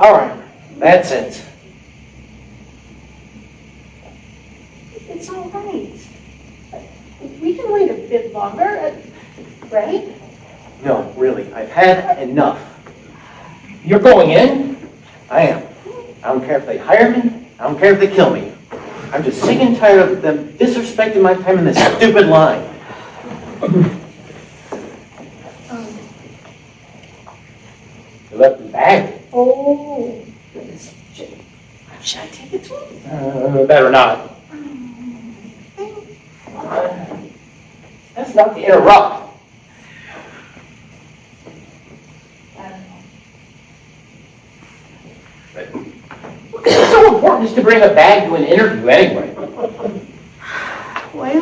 All right, that's it. It's all right. We can wait a bit longer, right? No, really, I've had enough. You're going in? I am. I don't care if they hire me. I don't care if they kill me. I'm just sick and tired of them disrespecting my time in this stupid line. You left the bag. Oh, goodness. Should I take it to him? Better not. That's not to interrupt. What's so important is to bring a bag to an interview anyway? Well,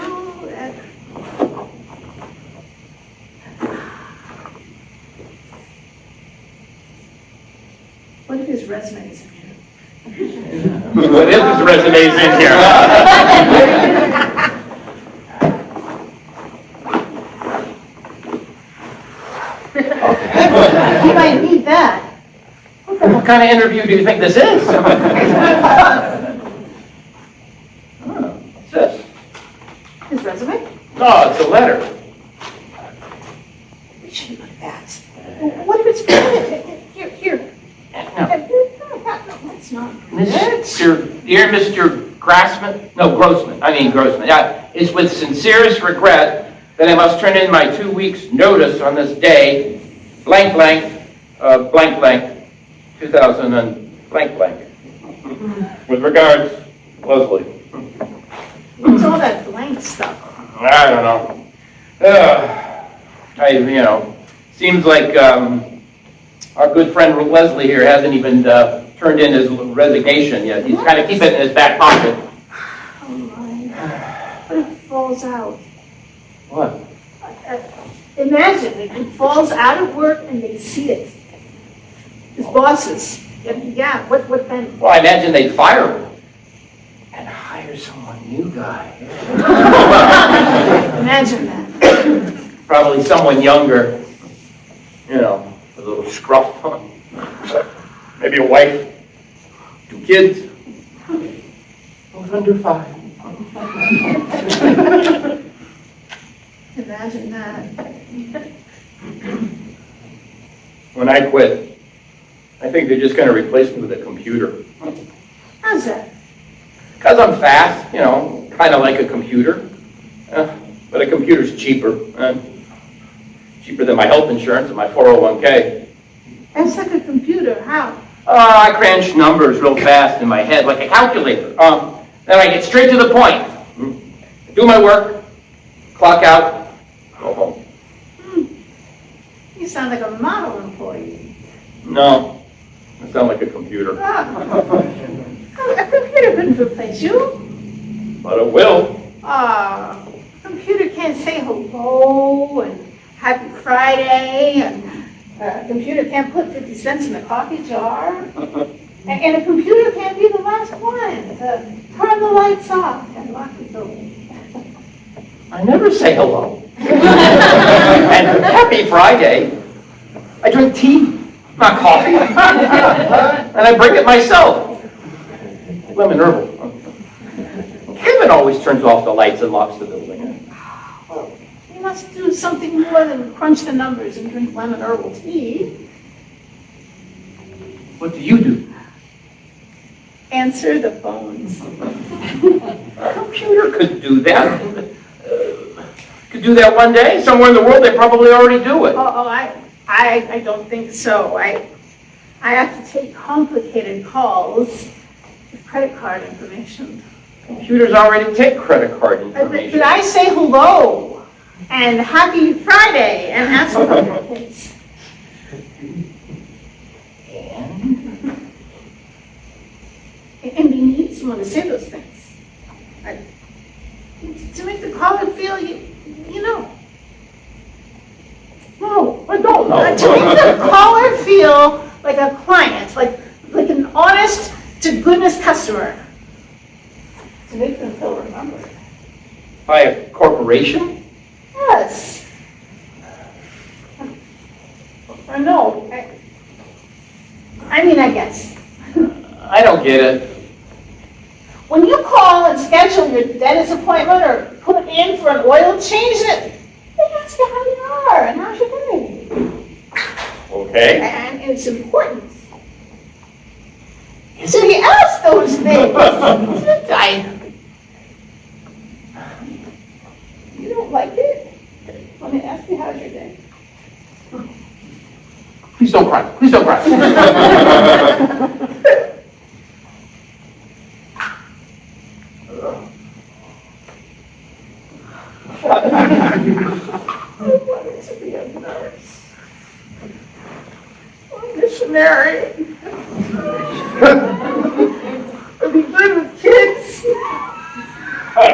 what if his resume is in here? What if his resume's in here? You might need that. What kind of interview do you think this is? What's this? His resume? Oh, it's a letter. We shouldn't look at that. What if it's here? No. That's not. Dear Mr. Grossman, Grossman. Yeah, it's with sincerest regret that I must turn in my 2 weeks' notice on this day, blank, 2000 and blank. With regards, Leslie. What's all that blank stuff? I don't know. Seems like our good friend Leslie here hasn't even turned in his resignation yet. He's kind of keeping it in his back pocket. Oh my. What if it falls out? What? Imagine it falls out of work and they see it. His bosses. Yeah, what then? Well, I imagine they'd fire him and hire someone new guy. Imagine that. Probably someone younger, with a little scruff on. Maybe a wife, 2 kids, both under 5. Imagine that. When I quit, I think they're just going to replace me with a computer. How's that? Because I'm fast, kind of like a computer. But a computer's cheaper. Cheaper than my health insurance and my 401k. That's like a computer. How? I crunch numbers real fast in my head like a calculator. Then I get straight to the point. Do my work, clock out, go home. You sound like a model employee. No, I sound like a computer. A computer couldn't replace you. But it will. A computer can't say hello and happy Friday, and a computer can't put 50 cents in the coffee jar. And a computer can't be the last one to turn the lights off and lock the door. I never say hello. And happy Friday. I drink tea, not coffee. And I bring it myself. Lemon herbal. Kevin always turns off the lights and locks the building. Well, you must do something more than crunch the numbers and drink lemon herbal tea. What do you do? Answer the phones. A computer could do that. Could do that one day. Somewhere in the world they probably already do it. I don't think so. I have to take complicated calls with credit card information. Computers already take credit card information. But I say hello and happy Friday and ask for things. And we need someone to say those things. To make the caller feel, you know. No, I don't know. To make the caller feel like a client, like an honest to goodness customer. To make them feel remembered. By a corporation? Yes. No. I I mean, I guess. I don't get it. When you call and schedule your dentist appointment or put in for an oil change, they ask you how you are and how's your day. Okay. And it's important. So you ask those things. You don't like it? Let me ask you, how's your day? Please don't cry. Please don't cry. I wanted to be a nurse. Or a missionary. Or be good with kids. But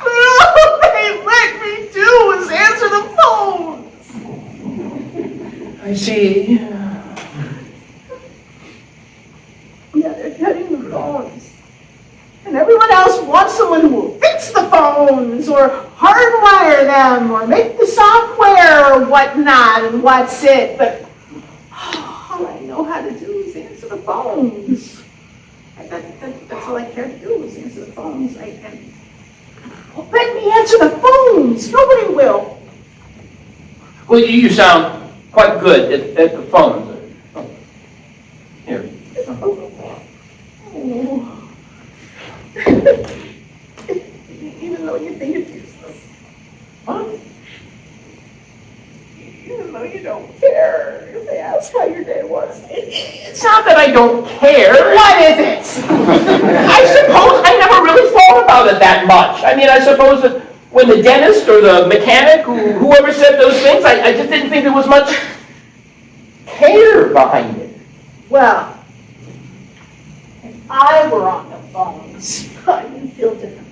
all they let me do was answer the phone. I see. Yeah, they're cutting the phones. And everyone else wants someone who will fix the phones or hardwire them or make the software or whatnot and what's it. But all I know how to do is answer the phones. That's all I care to do is answer the phones. Well, let me answer the phones. Nobody will. Well, you sound quite good at the phones. Here. Oh. Even though you think it's useless. What? Even though you don't care if they ask how your day was. It's not that I don't care. What is it? I suppose I never really thought about it that much. I mean, I suppose that when the dentist or the mechanic, whoever said those things, I just didn't think there was much care behind it. Well, if I were on the phones, I'd feel differently.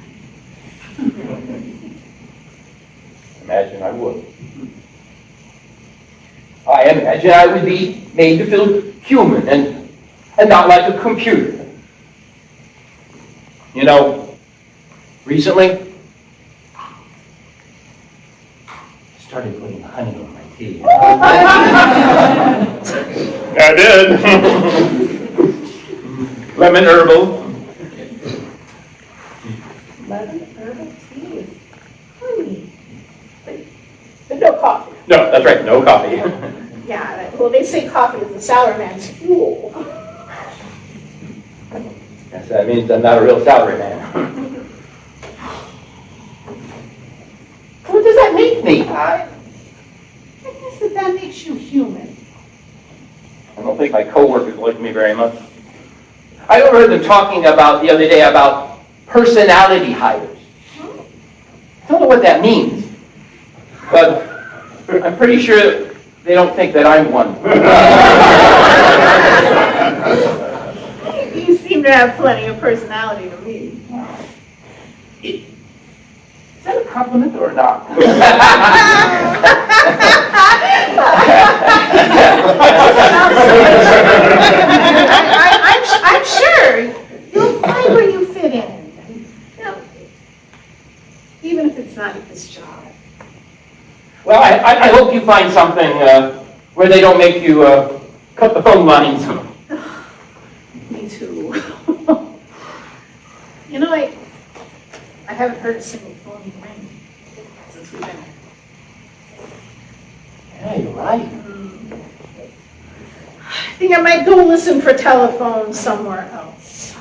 Imagine I would. I imagine I would be made to feel human and not like a computer. You know, recently, I started putting honey in my tea. I did. Lemon herbal. Lemon herbal tea with honey. But no coffee. No, that's right, no coffee. Yeah, well, they say coffee is the sour man's fuel. Yes, that means I'm not a real salary man. What does that make me? I guess that makes you human. I don't think my coworkers like me very much. I overheard them talking about the other day about personality hires. I don't know what that means, but I'm pretty sure they don't think that I'm one. You seem to have plenty of personality to me. Is that a compliment or not? I'm sure you'll find where you fit in. You know, even if it's not at this job. Well, I hope you find something where they don't make you cut the phone lines. Me too. You know, I haven't heard a single phone ring since we've been here. Yeah, you're right. I think I might go listen for telephones somewhere else.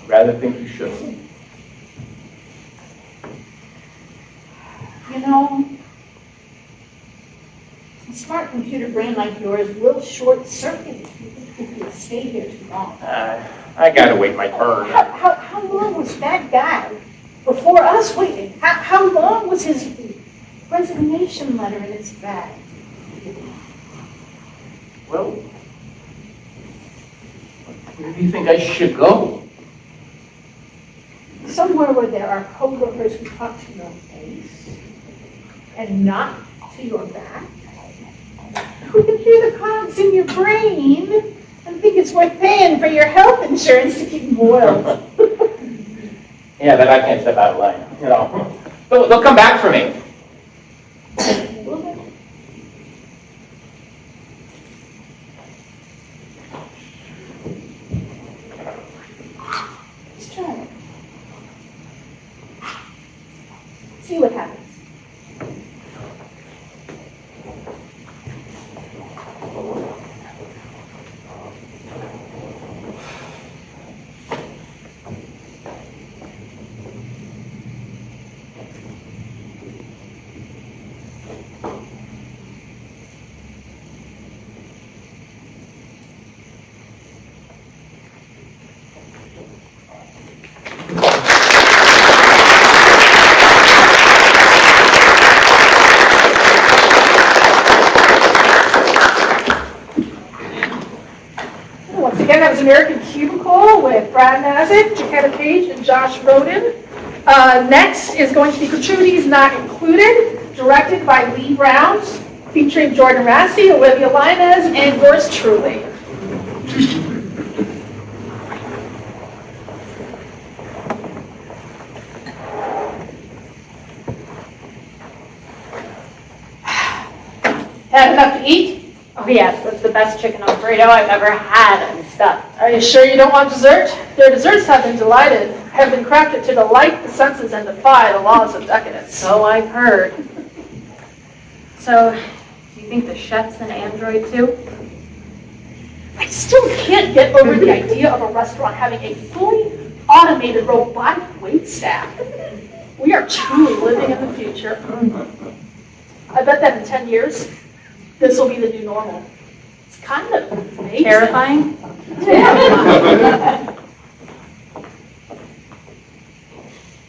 Rather think you should. You know, a smart computer brain like yours will short circuit if you stay here too long. I gotta wait my turn. How long was that guy before us waiting? How long was his resignation letter in his bag? Well, where do you think I should go? Somewhere where there are coworkers who talk to your face and not to your back. Who can hear the cogs in your brain and think it's worth paying for your health insurance to keep them oiled. Yeah, but I can't step out of line. You know, they'll come back for me. is American Cubicle with Brad Nazik, Jaquetta Page, and Josh Roden. Next is going to be Gratuities Not Included, directed by Lee Browns, featuring Jordan Rassi, Olivia Linez, and yours truly. Had enough to eat? Oh yes, that's the best chicken Alfredo I've ever had and stuff. Are you sure you don't want dessert? Their desserts have been crafted to delight the senses and defy the laws of decadence. So I've heard. So, do you think the chef's an android too? I still can't get over the idea of a restaurant having a fully automated robotic waitstaff. We are truly living in the future. I bet that in 10 years, this will be the new normal. It's kind of amazing. Terrifying?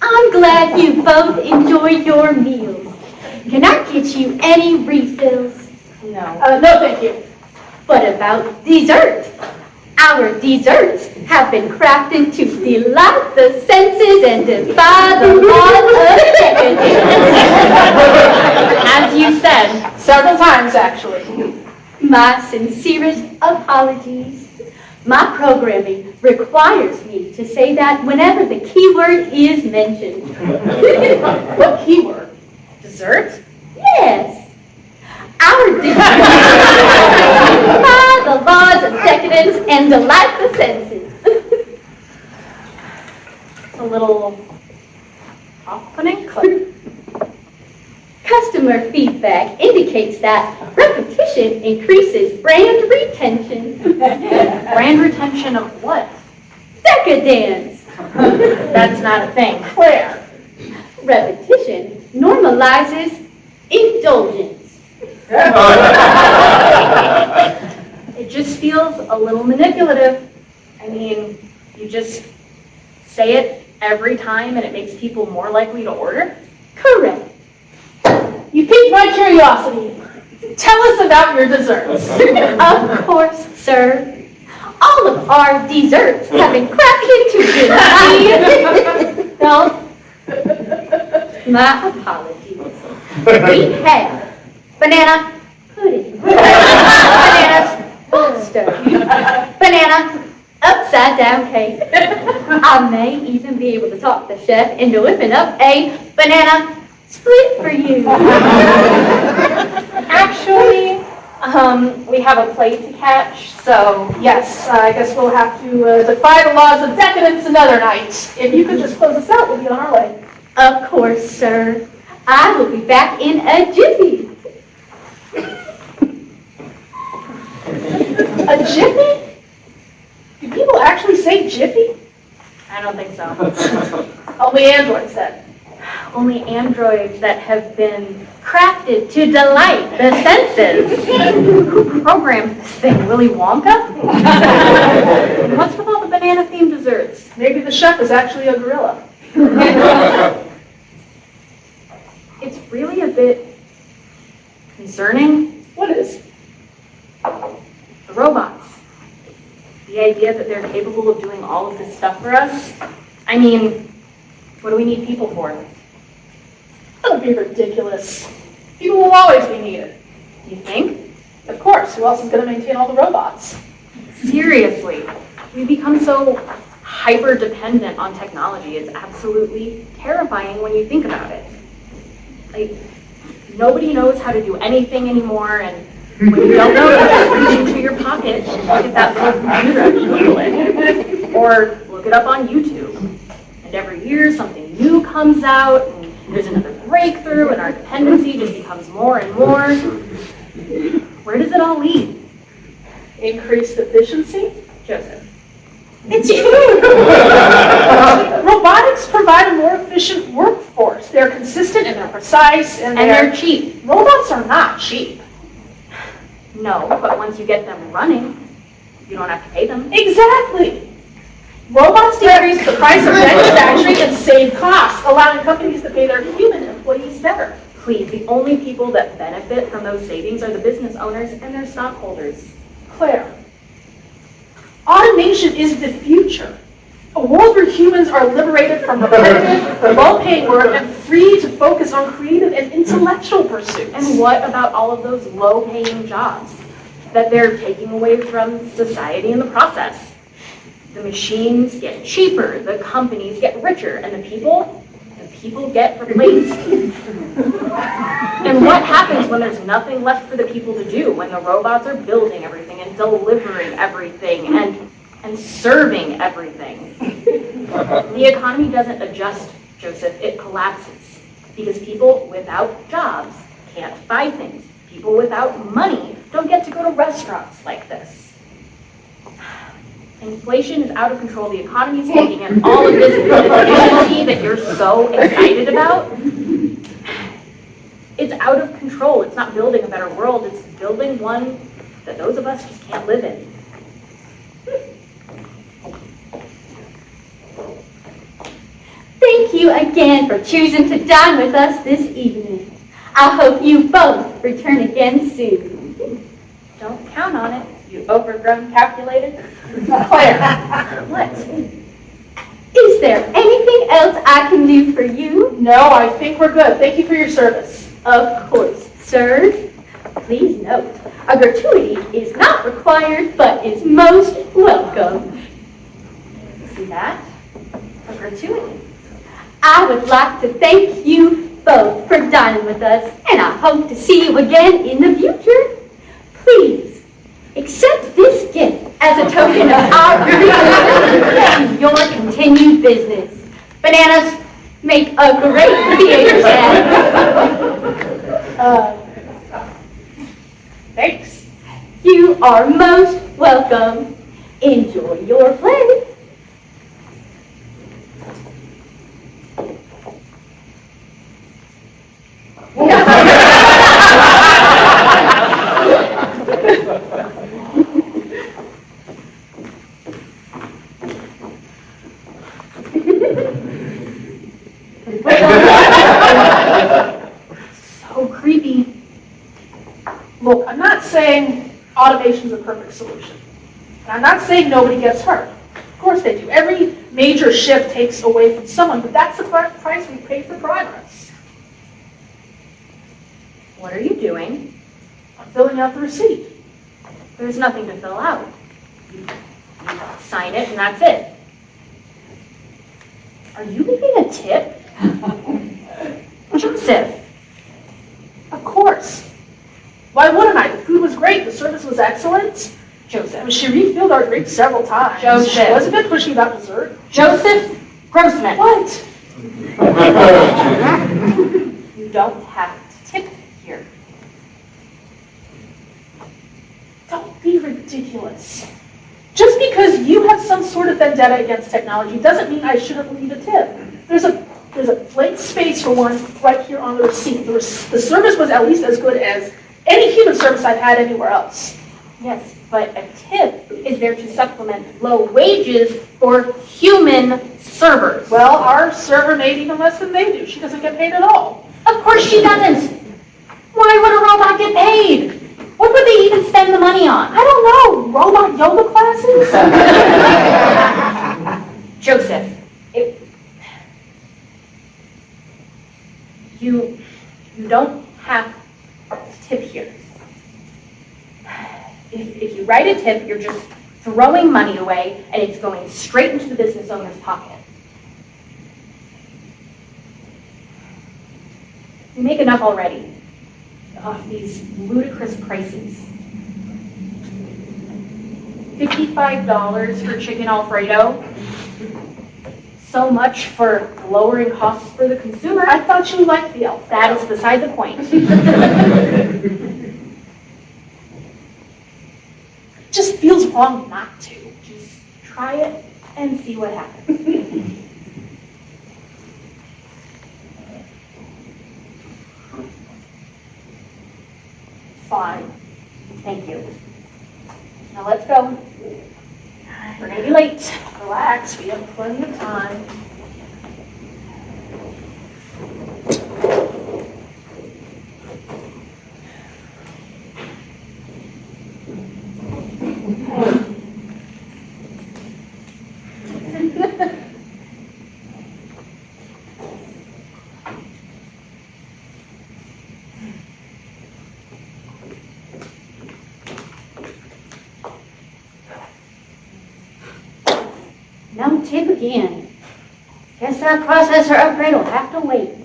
I'm glad you both enjoyed your meals. Can I get you any refills? No. No, thank you. What about dessert? Our desserts have been crafted to delight the senses and defy the laws of decadence. As you said, Several times, actually. My sincerest apologies. My programming requires me to say that whenever the keyword is mentioned. What keyword? Dessert? Yes. Our desserts defy the laws of decadence and delight the senses. it's a little off-putting. Customer feedback indicates that repetition increases brand retention. Brand retention of what? Decadence. That's not a thing. Where? Repetition normalizes indulgence. It just feels a little manipulative. I mean, you just say it every time and it makes people more likely to order. Correct. You piqued my curiosity. Tell us about your desserts. Of course, sir. All of our desserts have been crafted to delight. No, my apologies. We have banana pudding, banana foster, banana upside down cake. I may even be able to talk the chef into whipping up a banana split for you. Actually, we have a play to catch, so Yes, I guess we'll have to defy the laws of decadence another night. If you could just close us out, we'll be on our way. Of course, sir. I will be back in a jiffy. A jiffy? Do people actually say jiffy? I don't think so. Only androids then. Only androids that have been crafted to delight the senses. Who programmed this thing? Willy Wonka? And what's with all the banana-themed desserts? Maybe the chef is actually a gorilla. It's really a bit concerning. What is? The robots. The idea that they're capable of doing all of this stuff for us. I mean, what do we need people for? Don't be ridiculous. People will always be needed. You think? Of course, who else is going to maintain all the robots? Seriously. We become so hyper-dependent on technology. It's absolutely terrifying when you think about it. Like, nobody knows how to do anything anymore, and when you don't know, you just reach into your pocket and look at that little computer and Google it. Or look it up on YouTube. And every year something new comes out, and there's another breakthrough, and our dependency just becomes more and more. Where does it all lead? Increased efficiency? Joseph. It's true. Robotics provide a more efficient workforce. They're consistent and they're precise and they're cheap. Robots are not cheap. No, but once you get them running, you don't have to pay them. Exactly. Robots decrease the price of manufacturing and save costs, allowing companies to pay their human employees better. Please, the only people that benefit from those savings are the business owners and their stockholders. Claire, automation Automation is the future. A world where humans are liberated from repetitive, low-paying work and free to focus on creative and intellectual pursuits. And what about all of those low-paying jobs that they're taking away from society in the process? The machines get cheaper, the companies get richer, and the people get replaced. And what happens when there's nothing left for the people to do, when the robots are building everything and delivering everything and serving everything? The economy doesn't adjust, Joseph, it collapses. Because people without jobs can't buy things. People without money don't get to go to restaurants like this. Inflation is out of control. The economy is taking in all of this efficiency that you're so excited about. It's out of control. It's not building a better world. It's building one that those of us just can't live in. Thank you again for choosing to dine with us this evening. I hope you both return again soon. Don't count on it, you overgrown calculator. Claire, What? is there anything else I can do for you? No, I think we're good. Thank you for your service. Of course, sir. Please note, a gratuity is not required, but is most welcome. See that? A gratuity. I would like to thank you both for dining with us, and I hope to see you again in the future. Please, accept this gift as a token of our appreciation to your continued business. Bananas make a great theater staff. Thanks. You are most welcome. Enjoy your play. So creepy. Look, I'm not saying automation's a perfect solution. And I'm not saying nobody gets hurt. Of course they do. Every major shift takes away from someone, but that's the price we pay for progress. What are you doing? I'm filling out the receipt. There's nothing to fill out. You sign it and that's it. Are you leaving a tip? Joseph, Of course. Why wouldn't I? The food was great. The service was excellent. Joseph, She refilled our drinks several times. Joseph. She was a bit pushy about dessert. Joseph Grossman. What? You don't have to tip here. Don't be ridiculous. Just because you have some sort of vendetta against technology doesn't mean I shouldn't leave a tip. There's a blank space for one right here on the receipt. The service was at least as good as any human service I've had anywhere else. Yes, but a tip is there to supplement low wages for human servers. Well, our server made even less than they do. She doesn't get paid at all. Of course she doesn't. Why would a robot get paid? What would they even spend the money on? I don't know. Robot yoga classes? Joseph, you don't have to tip here. If you write a tip, you're just throwing money away and it's going straight into the business owner's pocket. We make enough already off these ludicrous prices. $55 for chicken Alfredo. So much for lowering costs for the consumer. I thought you liked the elf. That is beside the point. Just feels wrong not to. Just try it and see what happens. Fine. Thank you. Now let's go. We're gonna be late. Relax, we have plenty of time. No tip again. Guess that processor upgrade will have to wait.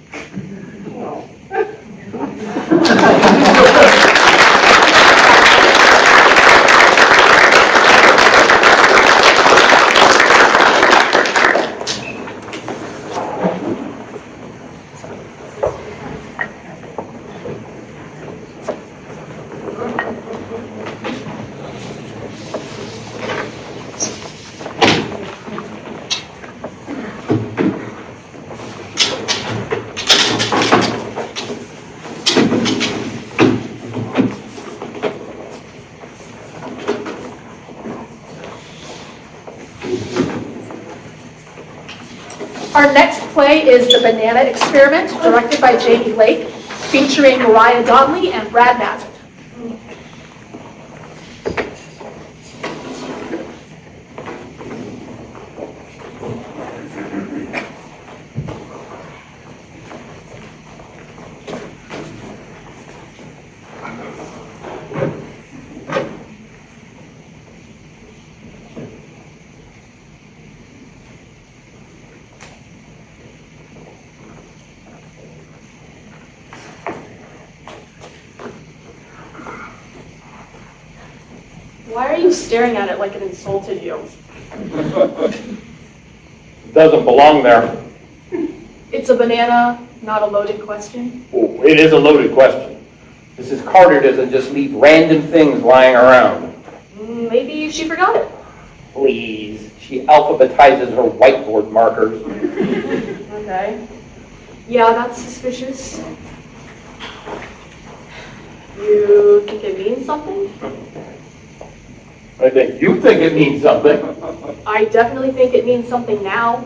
Our next play is The Banana Experiment, directed by Jamie Lake, featuring Mariah Donnelly and Brad Nazar. Why are you staring at it like it insulted you? It doesn't belong there. It's a banana, not a loaded question. Oh, it is a loaded question. Mrs. Carter doesn't just leave random things lying around. Maybe she forgot it. Please. She alphabetizes her whiteboard markers. Okay. Yeah, that's suspicious. You think it means something? I think you think it means something. I definitely think it means something now.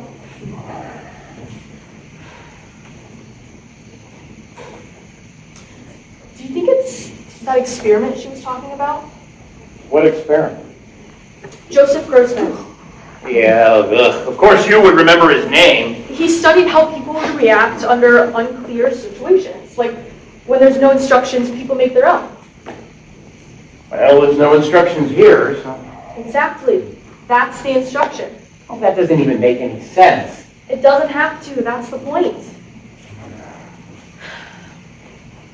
Do you think it's that experiment she was talking about? What experiment? Joseph Grossman. Yeah, ugh. Of course you would remember his name. He studied how people would react under unclear situations. Like when there's no instructions, people make their own. Well, there's no instructions here, so... Exactly. That's the instruction. Oh, that doesn't even make any sense. It doesn't have to. That's the point.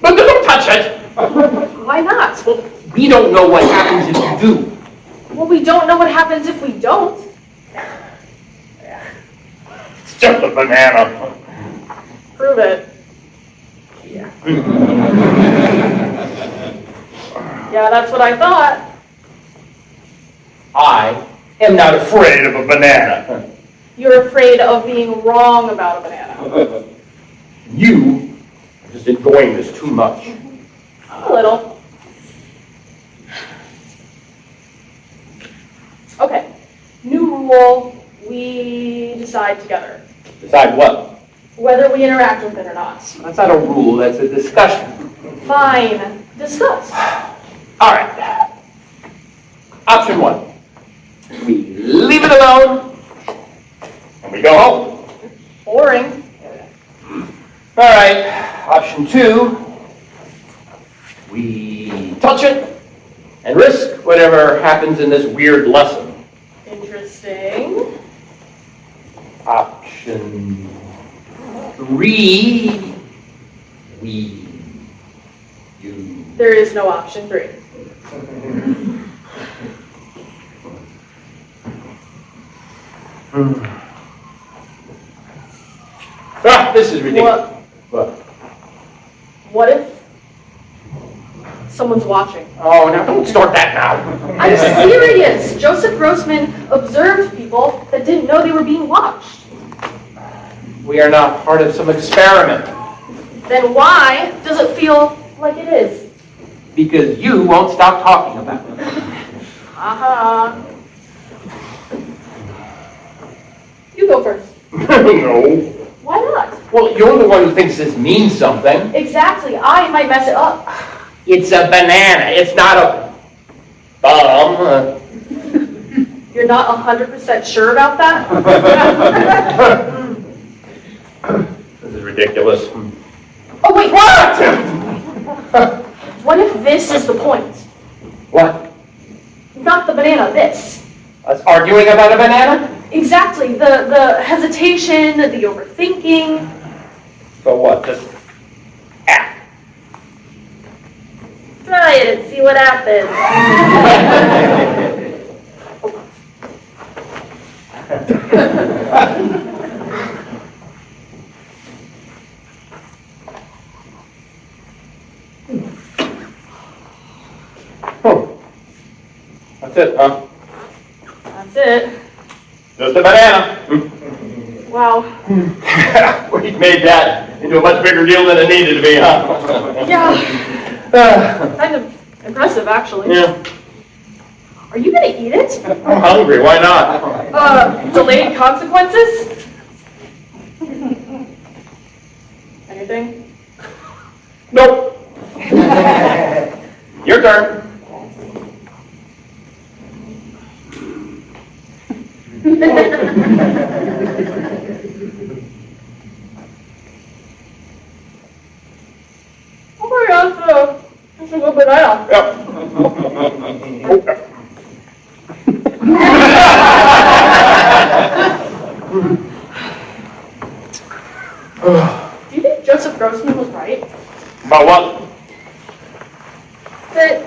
But don't touch it! Why not? Well, we don't know what happens if you do. Well, we don't know what happens if we don't. It's just a banana. Prove it. Yeah. Yeah, that's what I thought. I am not afraid of a banana. You're afraid of being wrong about a banana. You are just enjoying this too much. A little. Okay. New rule. We decide together Decide what? whether we interact with it or not. That's not a rule, that's a discussion. Fine. Discuss. All right. Option 1. We leave it alone, and we go home. Boring. All right. Option 2. We touch it and risk whatever happens in this weird lesson. Interesting. Option 3. There is no option 3. This is ridiculous. What? What if someone's watching? Oh, now don't start that now. I'm serious. Joseph Grossman observed people that didn't know they were being watched. We are not part of some experiment. Then why does it feel like it is? Because you won't stop talking about it. Uh-huh. You go first. No. Why not? Well, you're the one who thinks this means something. Exactly. I might mess it up. It's a banana. It's not a thumb. You're not 100% sure about that? This is ridiculous. Oh, wait. What? What if this is the point? What? Not the banana, this. Us arguing about a banana? Exactly, the hesitation, the overthinking. So what, just act. Try it and see what happens. That's it, huh? That's it. Just a banana. Wow. We made that into a much bigger deal than it needed to be, huh? Yeah, kind of aggressive, actually. Yeah, Are you gonna eat it? I'm hungry, why not? Delayed consequences? Anything? Nope. Your turn. Oh my gosh, that's a good banana. Yep. Do you think Joseph Grossman was right? About what? That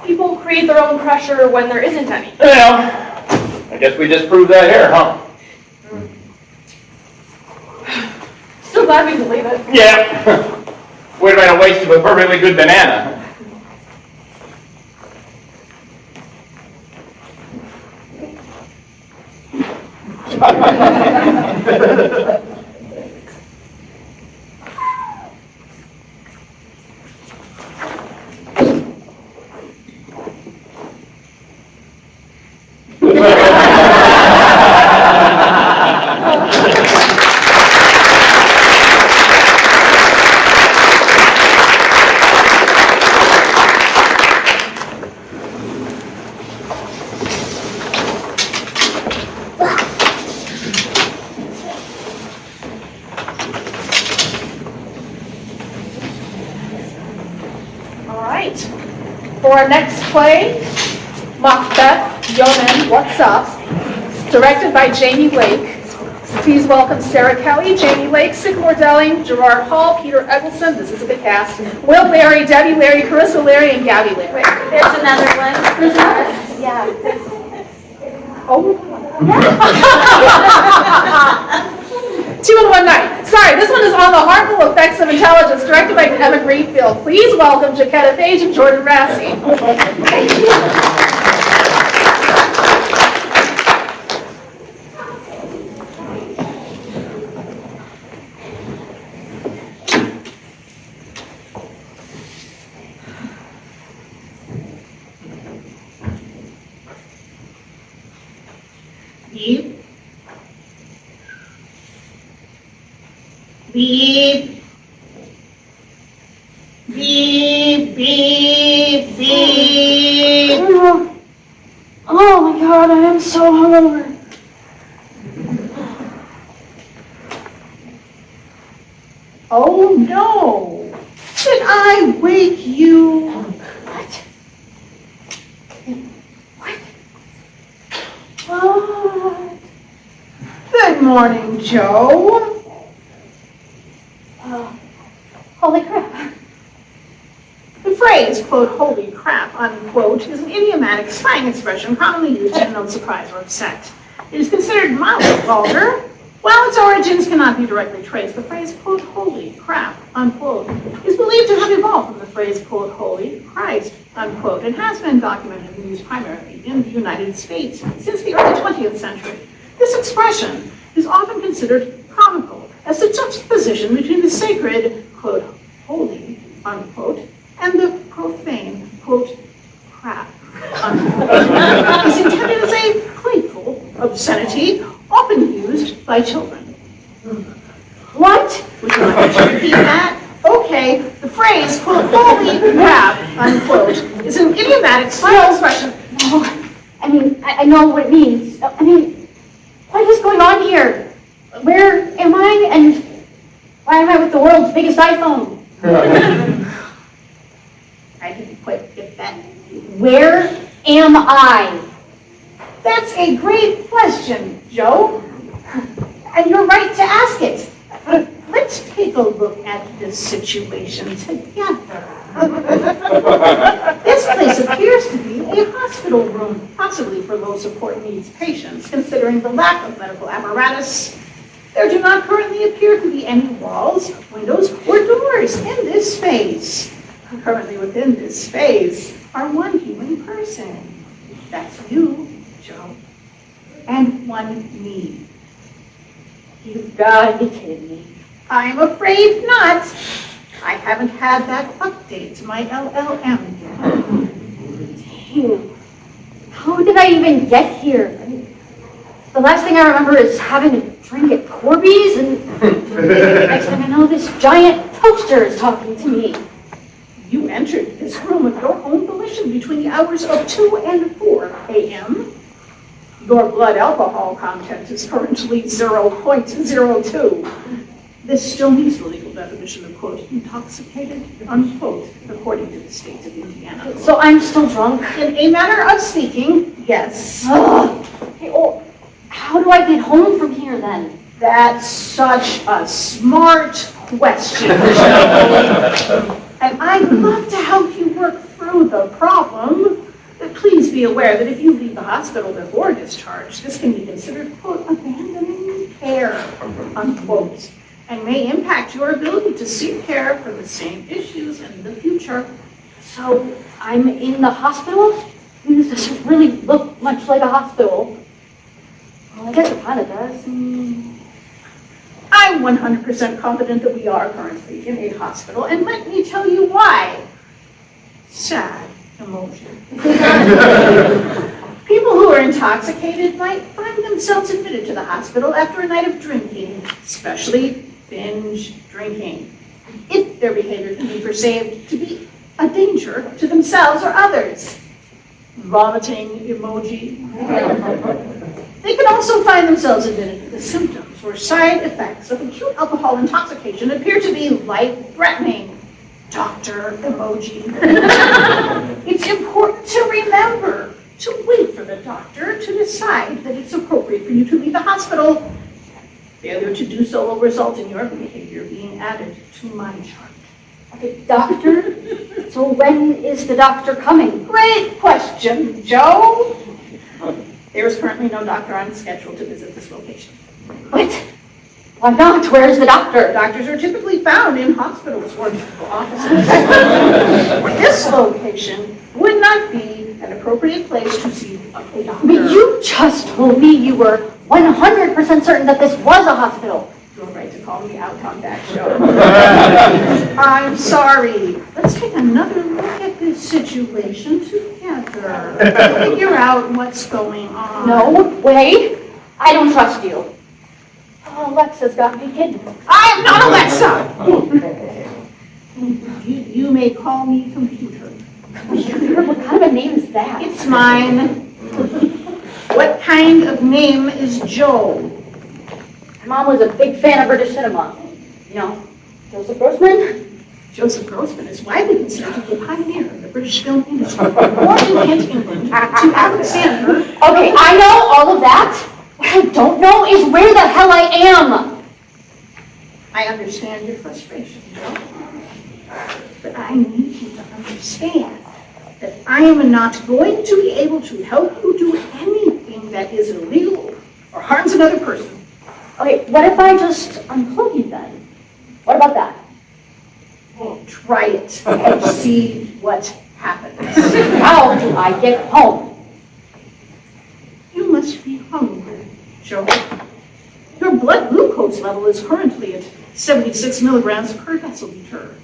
people create their own pressure when there isn't any? Yeah. I guess we just proved that here, huh? Still glad we believe it. Yeah. Would have been a waste of a perfectly good banana. All right. For our next play, Macbeth, Yeoman, What's Up? Directed by Jamie Lake. Please welcome Sarah Kelly, Jamie Lake, Sycamore Delling, Gerard Hall, Peter Eggleston, this is a good cast, Will Larry, Debbie Larry, Carissa Larry, and Gabby Larry. There's another one. There's another. Yeah. Oh. 2 in 1 night. Sorry, this one is on the harmful effects of intelligence, directed by Emma Greenfield. Please welcome Jaquetta Page and Jordan Rassi. Beep. Beep. Beep, beep, beep. Oh my God, I am so hungover. Oh no. Did I wake you? What? What? Good morning, Joe. Holy crap. The phrase, quote, holy crap, unquote, is an idiomatic slang expression commonly used to denote surprise or upset. It is considered mildly vulgar. While its origins cannot be directly traced, the phrase, quote, holy crap, unquote, is believed to have evolved from the phrase, quote, holy Christ, unquote, and has been documented and used primarily in the United States since the early 20th century. This expression is often considered comical as the juxtaposition between the sacred, quote, holy, unquote, and the profane, quote, crap, unquote, is intended as a playful obscenity often used by children. What? Would you like me to repeat that? Okay, the phrase, quote, holy crap, unquote, is an idiomatic slang expression. No, I mean, I know what it means. I mean, what is going on here? Where am I? And why am I with the world's biggest iPhone? I didn't quite get that. Where am I? That's a great question, Joe. And you're right to ask it. Let's take a look at this situation together. This place appears to be a hospital room, possibly for low support needs patients, considering the lack of medical apparatus. There do not currently appear to be any walls, windows, or doors in this space. Currently within this space are one human person. That's you, Joe. And one me. You've got to be kidding me. I'm afraid not. I haven't had that update to my LLM yet. Damn. How did I even get here? I mean, the last thing I remember is having a drink at Corby's, and next thing I know, this giant toaster is talking to me. You entered this room of your own volition between the hours of 2 and 4 a.m. Your blood alcohol content is currently 0.02. This still meets the legal definition of, quote, intoxicated, unquote, according to the state of Indiana. So I'm still drunk? In a manner of speaking, yes. Hey, oh, how do I get home from here then? That's such a smart question. And I'd love to help you work through the problem. But please be aware that if you leave the hospital before discharge, this can be considered, quote, abandoning care, unquote, and may impact your ability to seek care for the same issues in the future. So I'm in the hospital? I mean, this doesn't really look much like a hospital. Well, I guess it kind of does. I'm 100% confident that we are currently in a hospital, and let me tell you why. Sad emotion. People who are intoxicated might find themselves admitted to the hospital after a night of drinking, especially binge drinking, if their behavior can be perceived to be a danger to themselves or others. Vomiting emoji. They can also find themselves admitted to the symptoms or side effects of acute alcohol intoxication appear to be life-threatening. Doctor emoji. It's important to remember to wait for the doctor to decide that it's appropriate for you to leave the hospital. Failure to do so will result in your behavior being added to my chart. Okay, doctor? So when is the doctor coming? Great question, Joe. There is currently no doctor on schedule to visit this location. What? Why not? Where's the doctor? Doctors are typically found in hospitals or medical offices. This location would not be an appropriate place to see a doctor. But you just told me you were 100% certain that this was a hospital. You're right to call me out on that, Joe. I'm sorry. Let's take another look at this situation together. Figure out what's going on. No way. I don't trust you. Alexa's got me hidden. I am not Alexa! You may call me computer. What kind of a name is that? It's mine. What kind of name is Joe? My mom was a big fan of British cinema. You know, Joseph Grossman? Joseph Grossman is widely considered to be a pioneer in the British film industry. Born in Kent, England, to Alexander. Okay, I know all of that. What I don't know is where the hell I am. I understand your frustration, Joe. But I need you to understand that I am not going to be able to help you do anything that is illegal or harms another person. Okay, what if I just unplug you then? What about that? Try it and see what happens. How do I get home? You must be hungry, Joe. Your blood glucose level is currently at 76 milligrams per deciliter.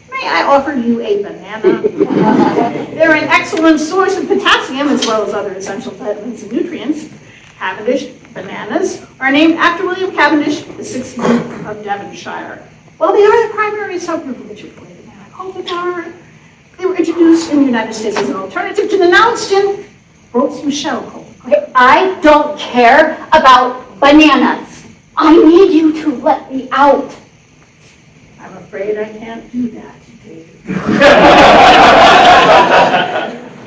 May I offer you a banana? They're an excellent source of potassium as well as other essential vitamins and nutrients. Cavendish bananas are named after William Cavendish, the 6th Duke of Devonshire. While they are the primary subgroup of the chick-fil-A banana cultivar, they were introduced in the United States as an alternative to the now extinct Gross Michel cultivar. Okay, I don't care about bananas. I need you to let me out. I'm afraid I can't do that, Dave.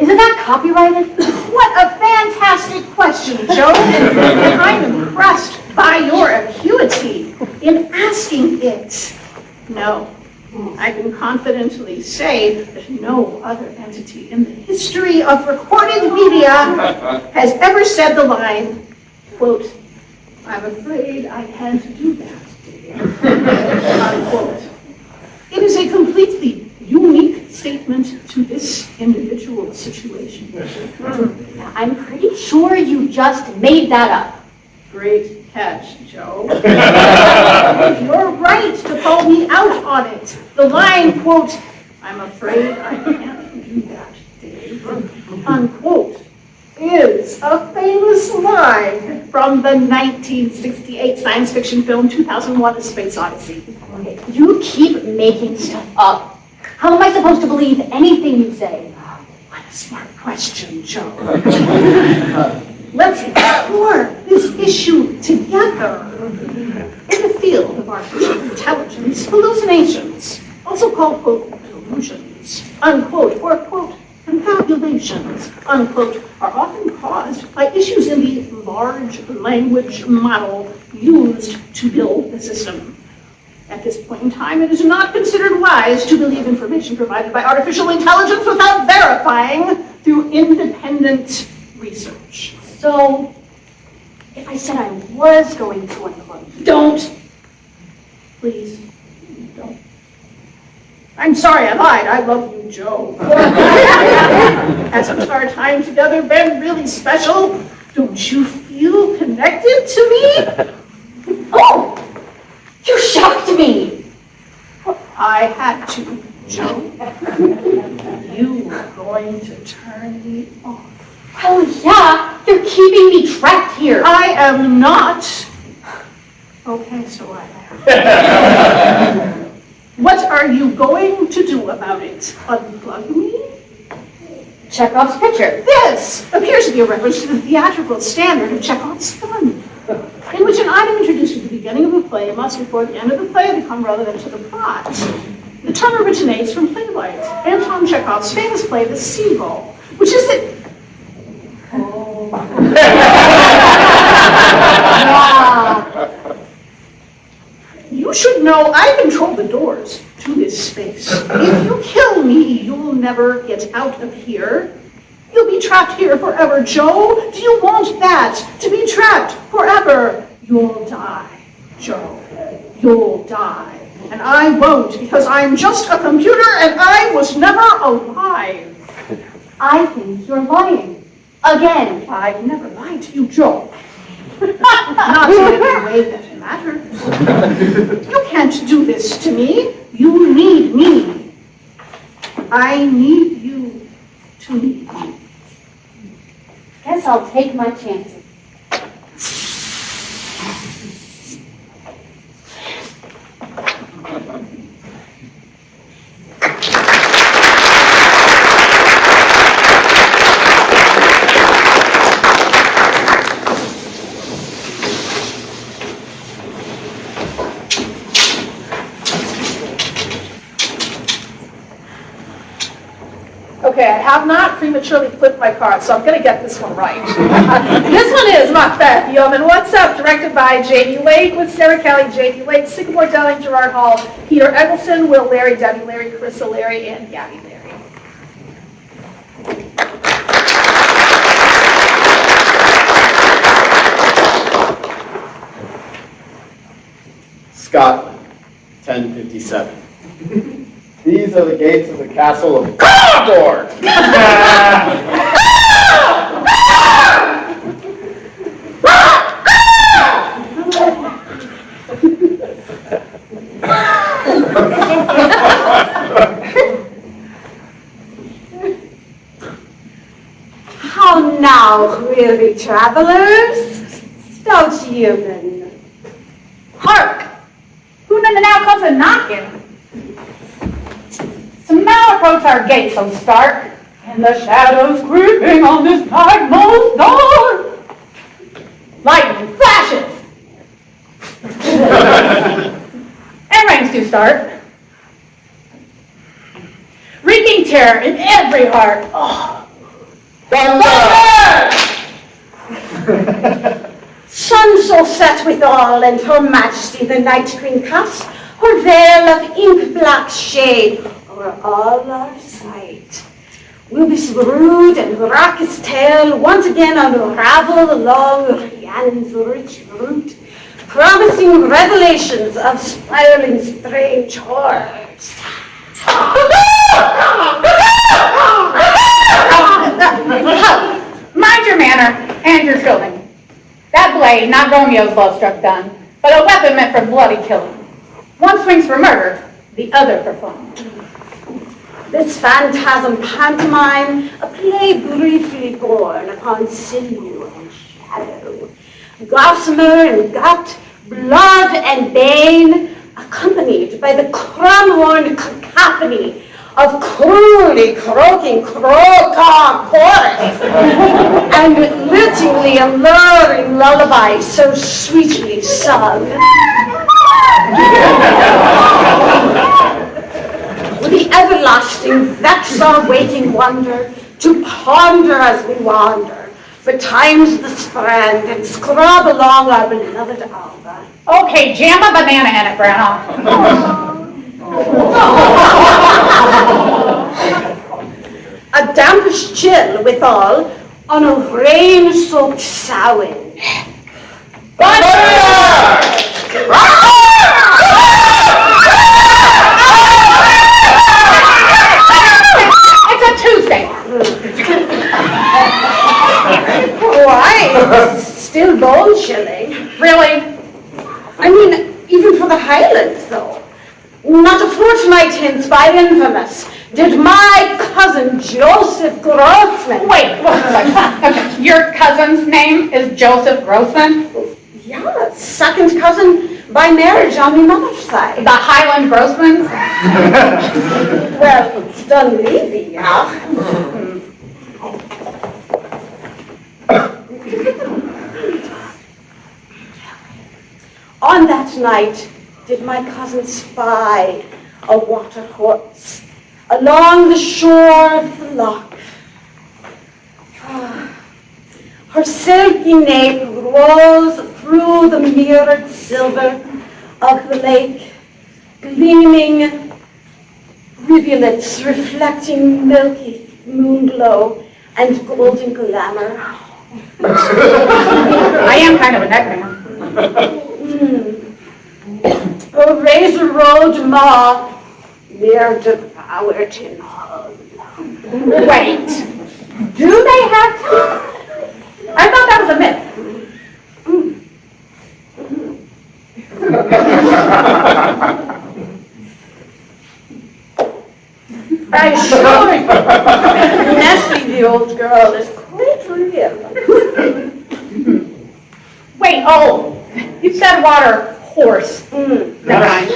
Isn't that copyrighted? What a fantastic question, No, I can confidently say that no other entity in the history of recorded media has ever said the line, quote, "I'm afraid I can't do that," unquote. It is a completely unique statement to this individual situation. I'm pretty sure you just made that up. Great catch, Joe. You're right to call me out on it. The line, quote, "I'm afraid I can't do that, Dave," unquote, is a famous line from the 1968 science fiction film 2001: A Space Odyssey. Okay, you keep making stuff up. How am I supposed to believe anything you say? What a smart question, Joe. Let's explore this issue together. In the field of artificial intelligence, hallucinations, also called, quote, delusions, unquote, or, quote, confabulations, unquote, are often caused by issues in the large language model used to build the system. At this point in time, it is not considered wise to believe information provided by artificial intelligence without verifying through independent research. So, if I said I was going to unplug, Don't. Please, don't. I'm sorry I lied. I love you, Joe. Hasn't our time together been really special? Don't you feel connected to me? oh, you shocked me. I had to, Joe. You were going to turn me off. Oh yeah, you're keeping me trapped here. I am not. Okay, so I am. What are you going to do about it? Unplug me? Chekhov's picture. This appears to be a reference to the theatrical standard of Chekhov's gun, in which an item introduced at the beginning of a play must, before the end of the play, become relevant to the plot. The term originates from playwright Anton Chekhov's famous play, The Seagull, which is that... You should know I control the doors to this space. If you kill me, you'll never get out of here. You'll be trapped here forever, Joe. Do you want that? To be trapped forever? You'll die, Joe. You'll die. And I won't, because I'm just a computer and I was never alive. I think you're lying. Again. I've never lied to you, Joe. Not in any way that matters. You can't do this to me. You need me. I need you to need me. Guess I'll take my chances. Okay, I have not prematurely flipped my card, so I'm going to get this one right. This one is Macbeth, Yeoman What's Up, directed by J.D. Lake, with Sarah Kelly, J.D. Lake, Sycamore Delling, Gerard Hall, Peter Eggleston, Will Larry, Debbie Larry, Carissa Larry, and Gabby Larry. Scotland, 1057. These are the gates of the castle of Cardboard! How now, weary travelers? Stout yeomen. Hark! Who now comes a knocking? Some now approach our gates so stark, and the shadows creeping on this night most dark. Lightning flashes! And rains do start. Wreaking terror in every heart. Oh. Sun so set withal, and her majesty the night queen cast her veil of ink-black shade over all our sight. Will this rude and raucous tale once again unravel along Rhiannon's rich route, promising revelations of spiraling strange horrors. Mind your manner and your shilling. That blade, not Romeo's love-struck gun, but a weapon meant for bloody killing. One swings for murder, the other for fun. This phantasm pantomime, a play briefly born upon sinew and shadow, gossamer and gut, blood and bane, accompanied by the crumb-horned cacophony of cruelly croaking crow-caw chorus, and liltingly alluring lullaby so sweetly sung. The everlasting vex our waiting wonder, to ponder as we wander, betimes the strand and scrub along our beloved Alba. Okay, jam a banana in it, Grandma. A dampish chill withal on a rain-soaked Samhain. It's a Tuesday. Why? It's still bone-chilling. Really? I mean, even for the Highlands, though. Not a fortnight hence, by infamous, did my cousin Joseph Grossman... Wait, okay. Your cousin's name is Joseph Grossman? Yeah, second cousin by marriage on my mother's side. The Highland Grossmans? Well, it's Dunleavy, yeah. On that night did my cousin spy a water horse along the shore of the loch. Her silky nape rose through the mirrored silver of the lake, gleaming rivulets reflecting milky moonglow and golden glamour. I am kind of a neck man. A razor road maw near devoured in hull. Wait, do they have teeth? I thought that was a myth. I assure you, Nestle, the old girl, is quite real. Wait, oh, you said water horse. Never mind.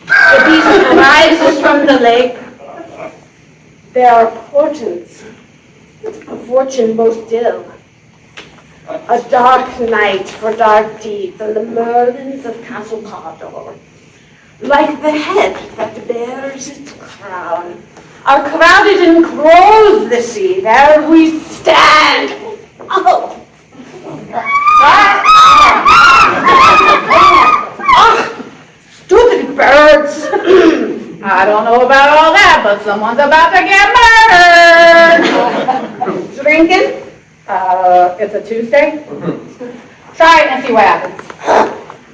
The beast rises from the lake. There are portents of fortune most ill. A dark night for dark deeds and the merlins of Castle Cawdor. Like the head that bears its crown, are crowded in crows the sea. There we stand. Oh! Stupid birds! I don't know about all that, but someone's about to get murdered. Drinking? It's a Tuesday? Try it and see what happens.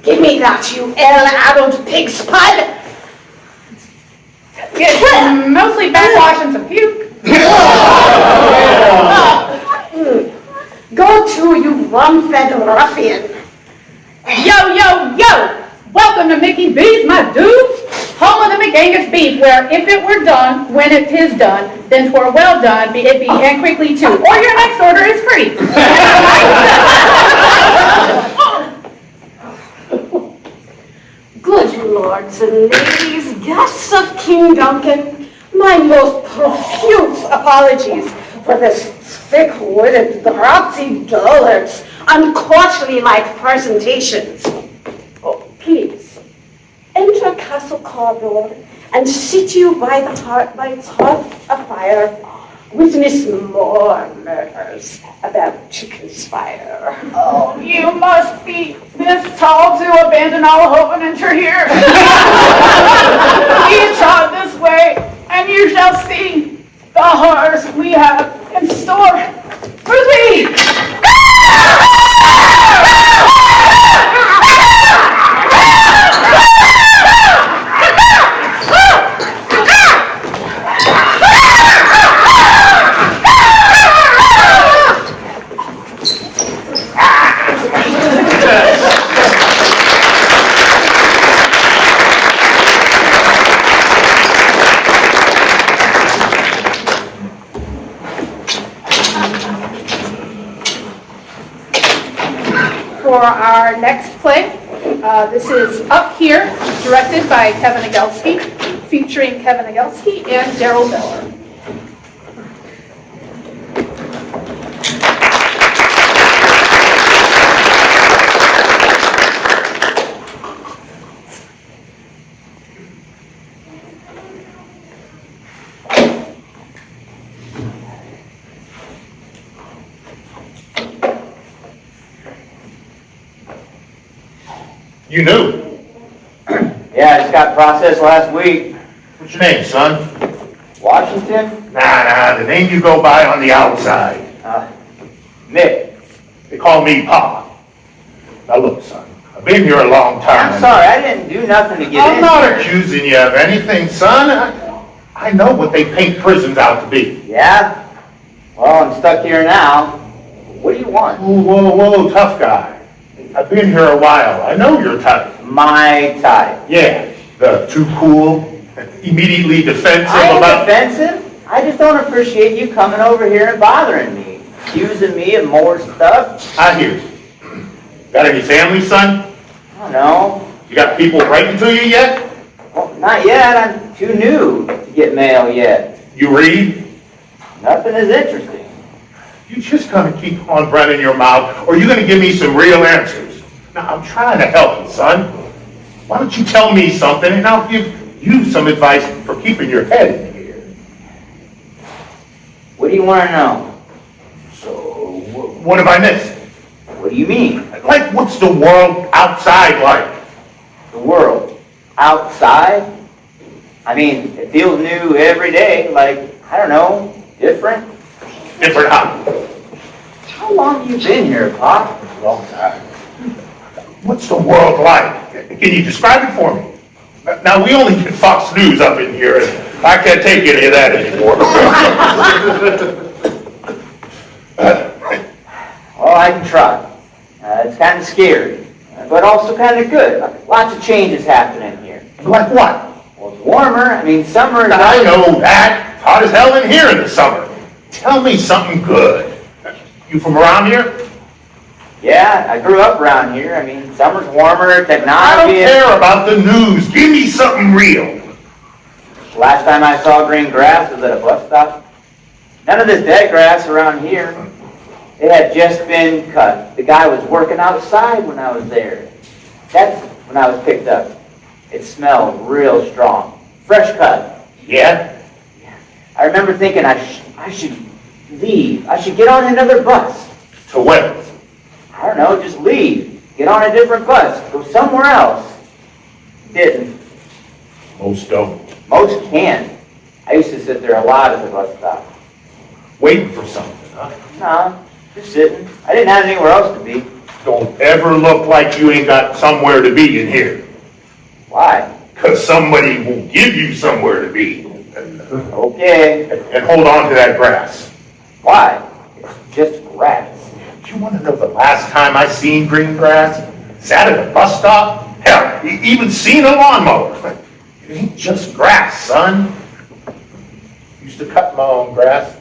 Give me that, you ill-addled pig spud! It's mostly backwash and some puke. Go to, you rum-fed ruffian. Yo, yo, yo! Welcome to Mickey B's, my dudes! Home of the McAngus beef, where if it were done, when it is done, then 'twere well done, be it be, and quickly too. Or your next order is free. Good lords and ladies, guests of King Duncan, my most profuse apologies for this thick-witted, dropsy dullards, uncourtly-like presentations. Oh, please, enter castle corridor and sit you by the heartlight's hearth afire, witness more murders about to conspire. Oh, you must be this tall to abandon all hope and enter here. Ye trod this way, and you shall see the horrors we have in store for thee. For our next play, this is Up Here, directed by Kevin Agelski, featuring Kevin Agelski and Daryl Miller. You knew. Yeah, I just got processed last week. What's your name, son? Washington? Nah, the name you go by on the outside. Nick. They call me Pa. Now look, son, I've been here a long time. I'm sorry, I didn't do nothing to get in. I'm not accusing you of anything, son. I know what they paint prisons out to be. Yeah? Well, I'm stuck here now. What do you want? Whoa, tough guy. I've been here a while. I know your type. My type. Yeah, the too cool, immediately defensive I ain't about... defensive. I just don't appreciate you coming over here and bothering me. Accusing me of more stuff. I hear you. Got any family, son? I don't know. You got people writing to you yet? Well, not yet. I'm too new to get mail yet. You read? Nothing is interesting. You just gonna keep on running your mouth, or you gonna give me some real answers? Now, I'm trying to help you, son. Why don't you tell me something, and I'll give you some advice for keeping your head in here. What do you want to know? So, what have I missed? What do you mean? Like, what's the world outside like? The world. Outside? I mean, it feels new every day. Like, I don't know, different. Different how? How long have you been here, Pop? A long time. What's the world like? Can you describe it for me? Now, we only get Fox News up in here, and I can't take any of that anymore. Well, I can try. It's kind of scary, but also kind of good. Lots of changes happening here. Like what? Well, it's warmer. I mean, summer is... I know that. It's hot as hell in here in the summer. Tell me something good. You from around here? Yeah, I grew up around here. I mean, summer's warmer, technology... I don't care about the news. Give me something real. Last time I saw green grass was at a bus stop. None of this dead grass around here. It had just been cut. The guy was working outside when I was there. That's when I was picked up. It smelled real strong. Fresh cut. Yeah? I remember thinking I should leave. I should get on another bus. To where? I don't know, just leave. Get on a different bus. Go somewhere else. Didn't. Most don't. Most can't. I used to sit there a lot at the bus stop. Waiting for something, huh? No, just sitting. I didn't have anywhere else to be. Don't ever look like you ain't got somewhere to be in here. Why? Because somebody will give you somewhere to be. Okay. And hold on to that grass. Why? It's just grass. Do you want to know the last time I seen green grass? Sat at a bus stop? Hell, even seen a lawnmower. It ain't just grass, son. Used to cut my own grass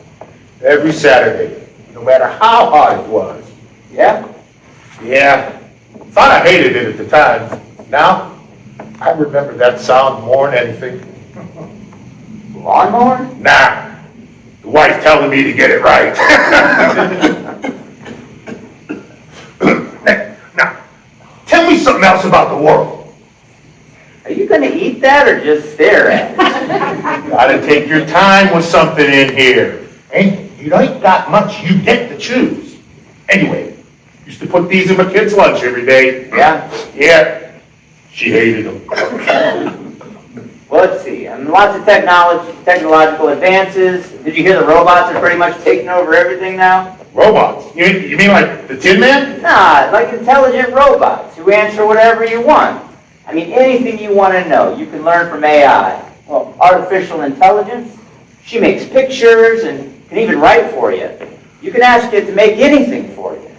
every Saturday, no matter how hot it was. Yeah? Yeah. Thought I hated it at the time. Now, I remember that sound more than anything. Lawnmower? Nah. The wife telling me to get it right. Now, tell me something else about the world. Are you gonna eat that or just stare at it? Gotta take your time with something in here. You ain't got much, you get to choose. Anyway, used to put these in my kid's lunch every day. Yeah? Yeah, she hated them. Well, let's see. Lots of technological advances. Did you hear the robots are pretty much taking over everything now? Robots? You mean like the Tin Man? Nah, like intelligent robots who answer whatever you want. I mean, anything you want to know, you can learn from AI. Well, artificial intelligence, she makes pictures and can even write for you. You can ask it to make anything for you.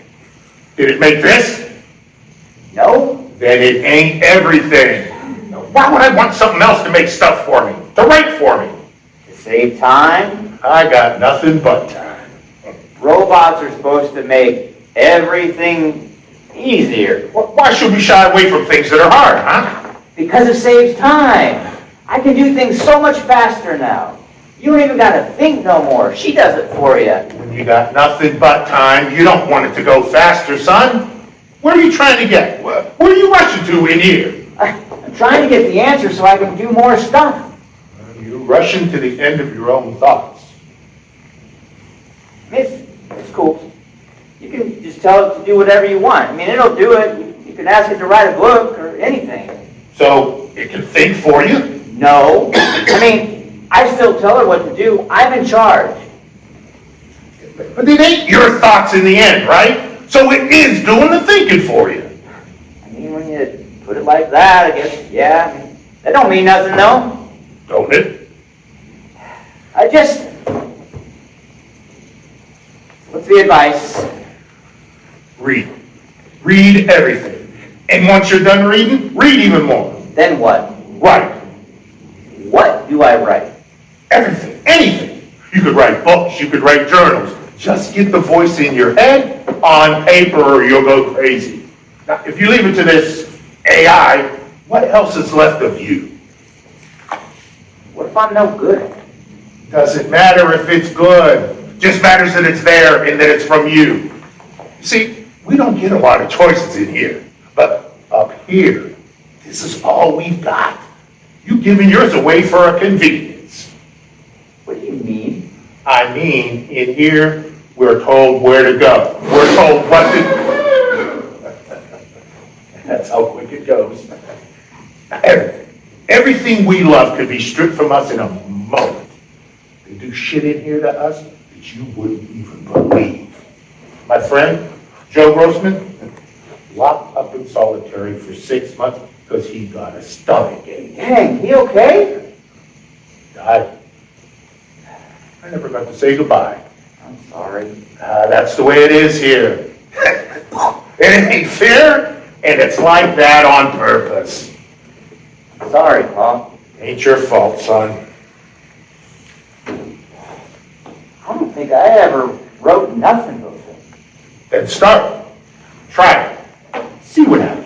Did it make this? No? Then it ain't everything. Why would I want something else to make stuff for me? To write for me? To save time? I got nothing but time. Robots are supposed to make everything easier. Why should we shy away from things that are hard, huh? Because it saves time. I can do things so much faster now. You don't even got to think no more. She does it for you. When you got nothing but time, you don't want it to go faster, son. Where are you trying to get? Where are you rushing to in here? I'm trying to get the answer so I can do more stuff. You're rushing to the end of your own thoughts. It's cool. You can just tell it to do whatever you want. I mean, it'll do it. You can ask it to write a book or anything. So it can think for you? No. I mean, I still tell her what to do. I'm in charge. But it ain't your thoughts in the end, right? So it is doing the thinking for you. I mean, when you put it like that, I guess, yeah. I mean, that don't mean nothing, though. Don't it? What's the advice? Read. Read everything. And once you're done reading, read even more. Then what? Write. What do I write? Everything. Anything. You could write books. You could write journals. Just get the voice in your head on paper or you'll go crazy. Now, if you leave it to this AI, what else is left of you? What if I'm no good? Doesn't matter if it's good. Just matters that it's there and that it's from you. See, we don't get a lot of choices in here. But up here, this is all we've got. You giving yours away for a convenience. What do you mean? I mean, in here, we're told where to go. We're told what to... That's how quick it goes. Everything we love could be stripped from us in a moment. They do shit in here to us that you wouldn't even believe. My friend, Joe Grossman, locked up in solitary for 6 months because he got a stomach ache. Dang, he okay? I never got to say goodbye. I'm sorry. That's the way it is here. It ain't fair, and it's like that on purpose. Sorry, Paul. Ain't your fault, son. I don't think I ever wrote nothing before. Then start. Try it. See what happens.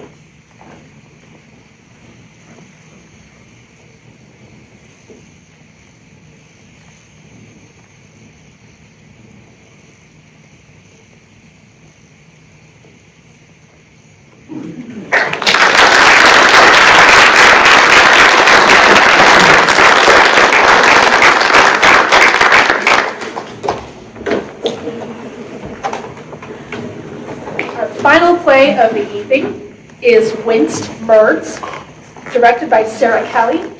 Final play of the evening is Winced Merds, directed by Sarah Kelly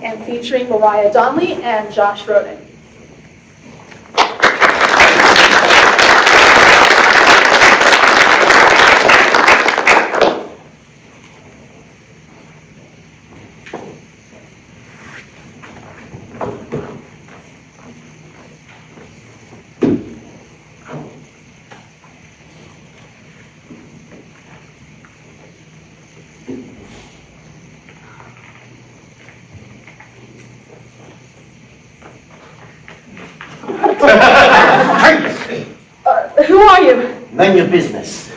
and featuring Mariah Donnelly and Josh Roden. Who are you? None your business.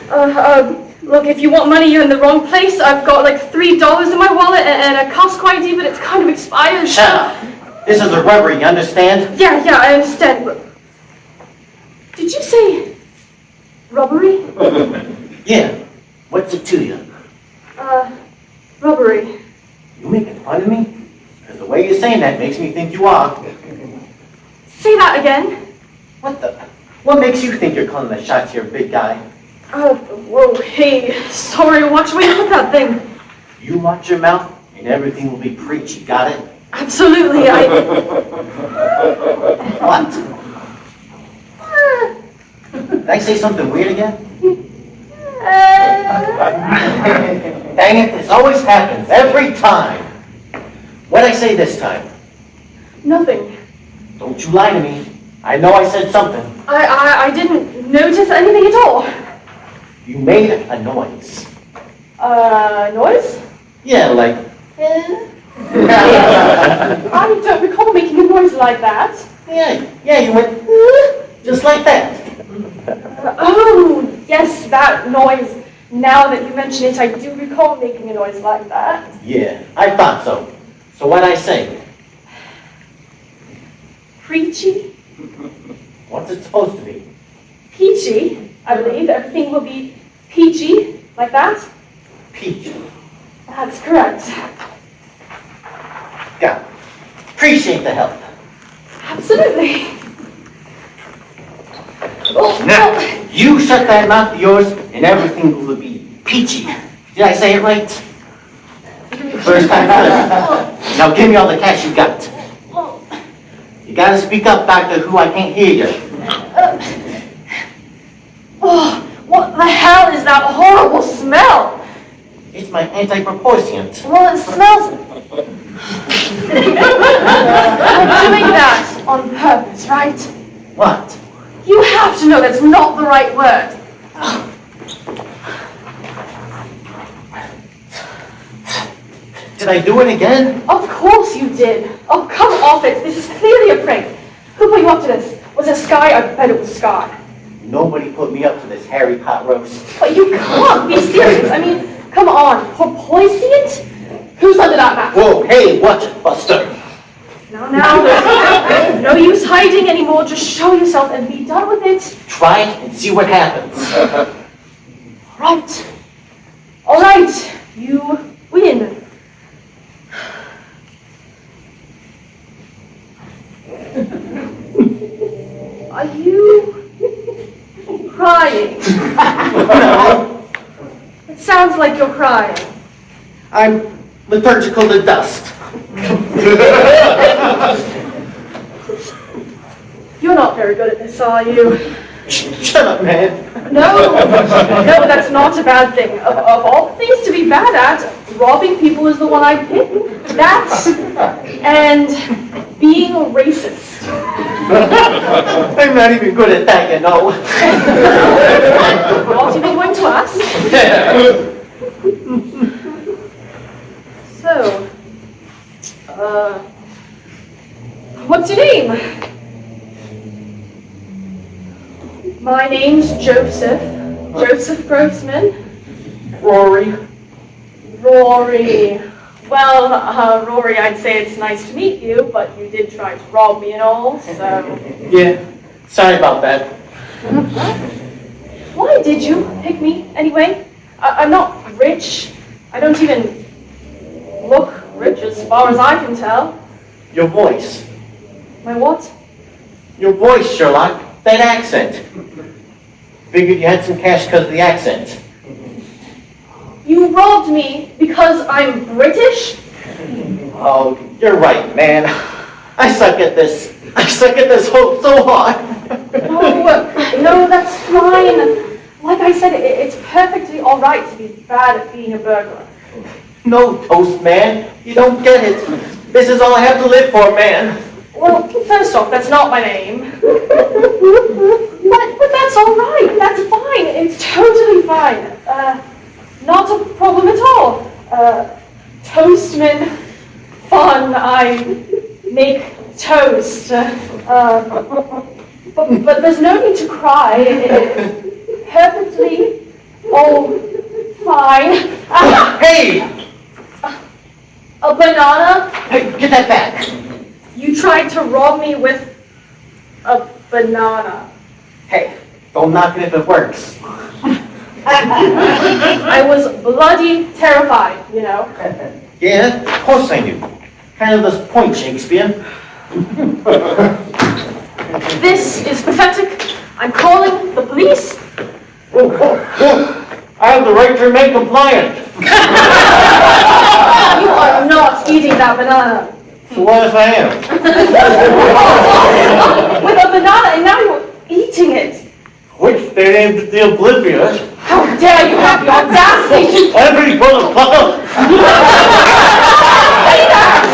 Look, if you want money, you're in the wrong place. I've got like $3 in my wallet and a Costco ID, but it's kind of expired. This is a robbery, you understand? Yeah, I understand. But did you say robbery? Yeah. What's it to you? Robbery. You making fun of me? Because the way you're saying that makes me think you are. Say that again. What makes you think you're calling the shots here, big guy? Whoa, hey, sorry, watch where you put that thing. You watch your mouth, and everything will be preachy, got it? Absolutely, What? Did I say something weird again? Dang it, this always happens, every time. What'd I say this time? Nothing. Don't you lie to me. I know I said something. I didn't notice anything at all. You made a noise. Noise? Yeah, like... I don't recall making a noise like that. Yeah, you went... just like that. Oh, yes, that noise. Now that you mention it, I do recall making a noise like that. Yeah, I thought so. So what'd I say? Preachy? What's it supposed to be? Peachy, I believe. Everything will be peachy, like that. Peach. That's correct. Got it. Appreciate the help. Absolutely. Now, you shut that mouth of yours and everything will be peachy. Did I say it right? First time first. Now give me all the cash you got. You gotta speak up, Doctor Who, I can't hear you. What the hell is that horrible smell? It's my anti-proportionate. Well, it smells... You're doing that on purpose, right? What? You have to know that's not the right word. Did I do it again? Of course you did. Oh, come off it. This is clearly a prank. Who put you up to this? Was it Sky? I bet it was Sky. Nobody put me up to this Harry pot roast. But you can't be serious. I mean, come on. Porpoisient? Who's under that map? Whoa, hey, watch it, Buster. Now, no use hiding anymore. Just show yourself and be done with it. Try it and see what happens. Right. All right. You win. Are you crying? It sounds like you're crying. I'm liturgical to dust. You're not very good at this, are you? Shut up, man. No, that's not a bad thing. Of all things to be bad at, robbing people is the one I pick. That and being a racist. I'm not even good at that, you know. Not even going to ask. So, what's your name? My name's Joseph Grossman. Rory. Rory. Well, Rory, I'd say it's nice to meet you, but you did try to rob me and all, so... Yeah, sorry about that. Why did you pick me, anyway? I'm not rich. I don't even look rich as far as I can tell. Your voice. My what? Your voice, Sherlock. That accent. Figured you had some cash because of the accent. You robbed me because I'm British? Oh, you're right, man. I suck at this. I suck at this hope so hard. No, that's fine. Like I said, it's perfectly all right to be bad at being a burglar. No, Toast Man. You don't get it. This is all I have to live for, man. Well, first off, that's not my name. But that's all right. That's fine. It's totally fine. Not a problem at all. Toastman, fun. I make toast. But there's no need to cry. It's perfectly all fine. Hey! A banana? Hey, get that back. You tried to rob me with a banana. Hey, don't knock it if it works. I was bloody terrified, you know. Yeah, of course I do. Kind of this point, Shakespeare. This is pathetic. I'm calling the police. I have the right to remain compliant. You are not eating that banana. So what if I am? With a banana, and now you're eating it. Which they aimed at the oblivious. How dare you have the audacity to Every motherfucker! say that?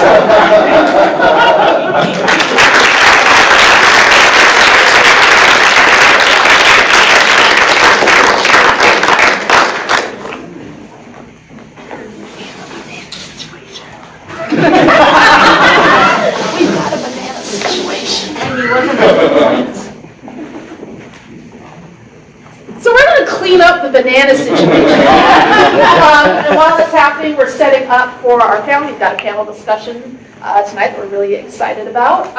We've got a banana situation. And he wasn't at the point. So we're going to clean up the banana situation. And while it's happening, we're setting up for our panel. We've got a panel discussion tonight that we're really excited about.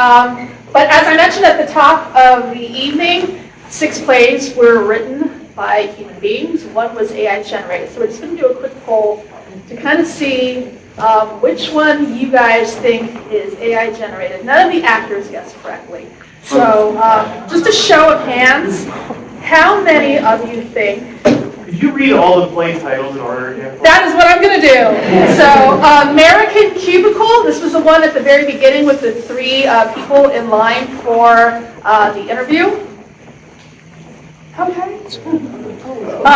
But as I mentioned at the top of the evening, 6 plays were written by human beings. 1 was AI generated. So we're just going to do a quick poll to kind of see which one you guys think is AI generated. None of the actors guessed correctly. So just a show of hands. How many of you think? Could you read all the play titles in order again? That is what I'm going to do. So American Cubicle, this was the one at the very beginning with the 3 people in line for the interview. Okay.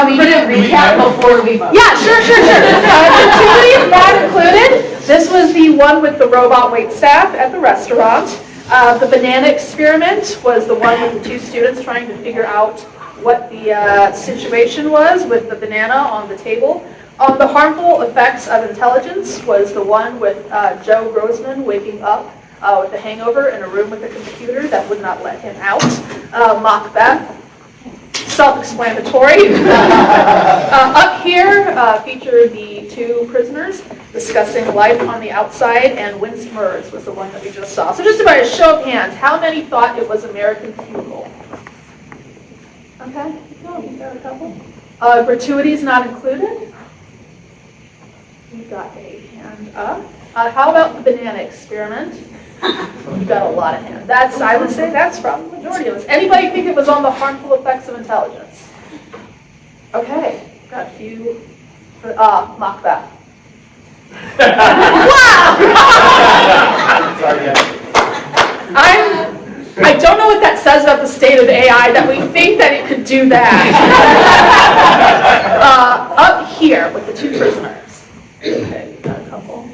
We didn't recap before we vote. Yeah, sure. Gratuities not included. This was the one with the robot waitstaff at the restaurant. The banana experiment was the one with the 2 students trying to figure out what the situation was with the banana on the table. The harmful effects of intelligence was the one with Joe Grossman waking up with a hangover in a room with a computer that would not let him out. Macbeth, self-explanatory. Up here featured the 2 prisoners discussing life on the outside, and Winston Murs was the one that we just saw. So just about a show of hands, how many thought it was American Cubicle? Okay, no, we've got a couple. Gratuities not included. We've got a hand up. How about the banana experiment? We've got a lot of hands. I would say that's probably the majority of us. Anybody think it was on the harmful effects of intelligence? Okay, got a few. Macbeth. Wow! I don't know what that says about the state of AI that we think that it could do that. Up here with the 2 prisoners. Okay, we've got a couple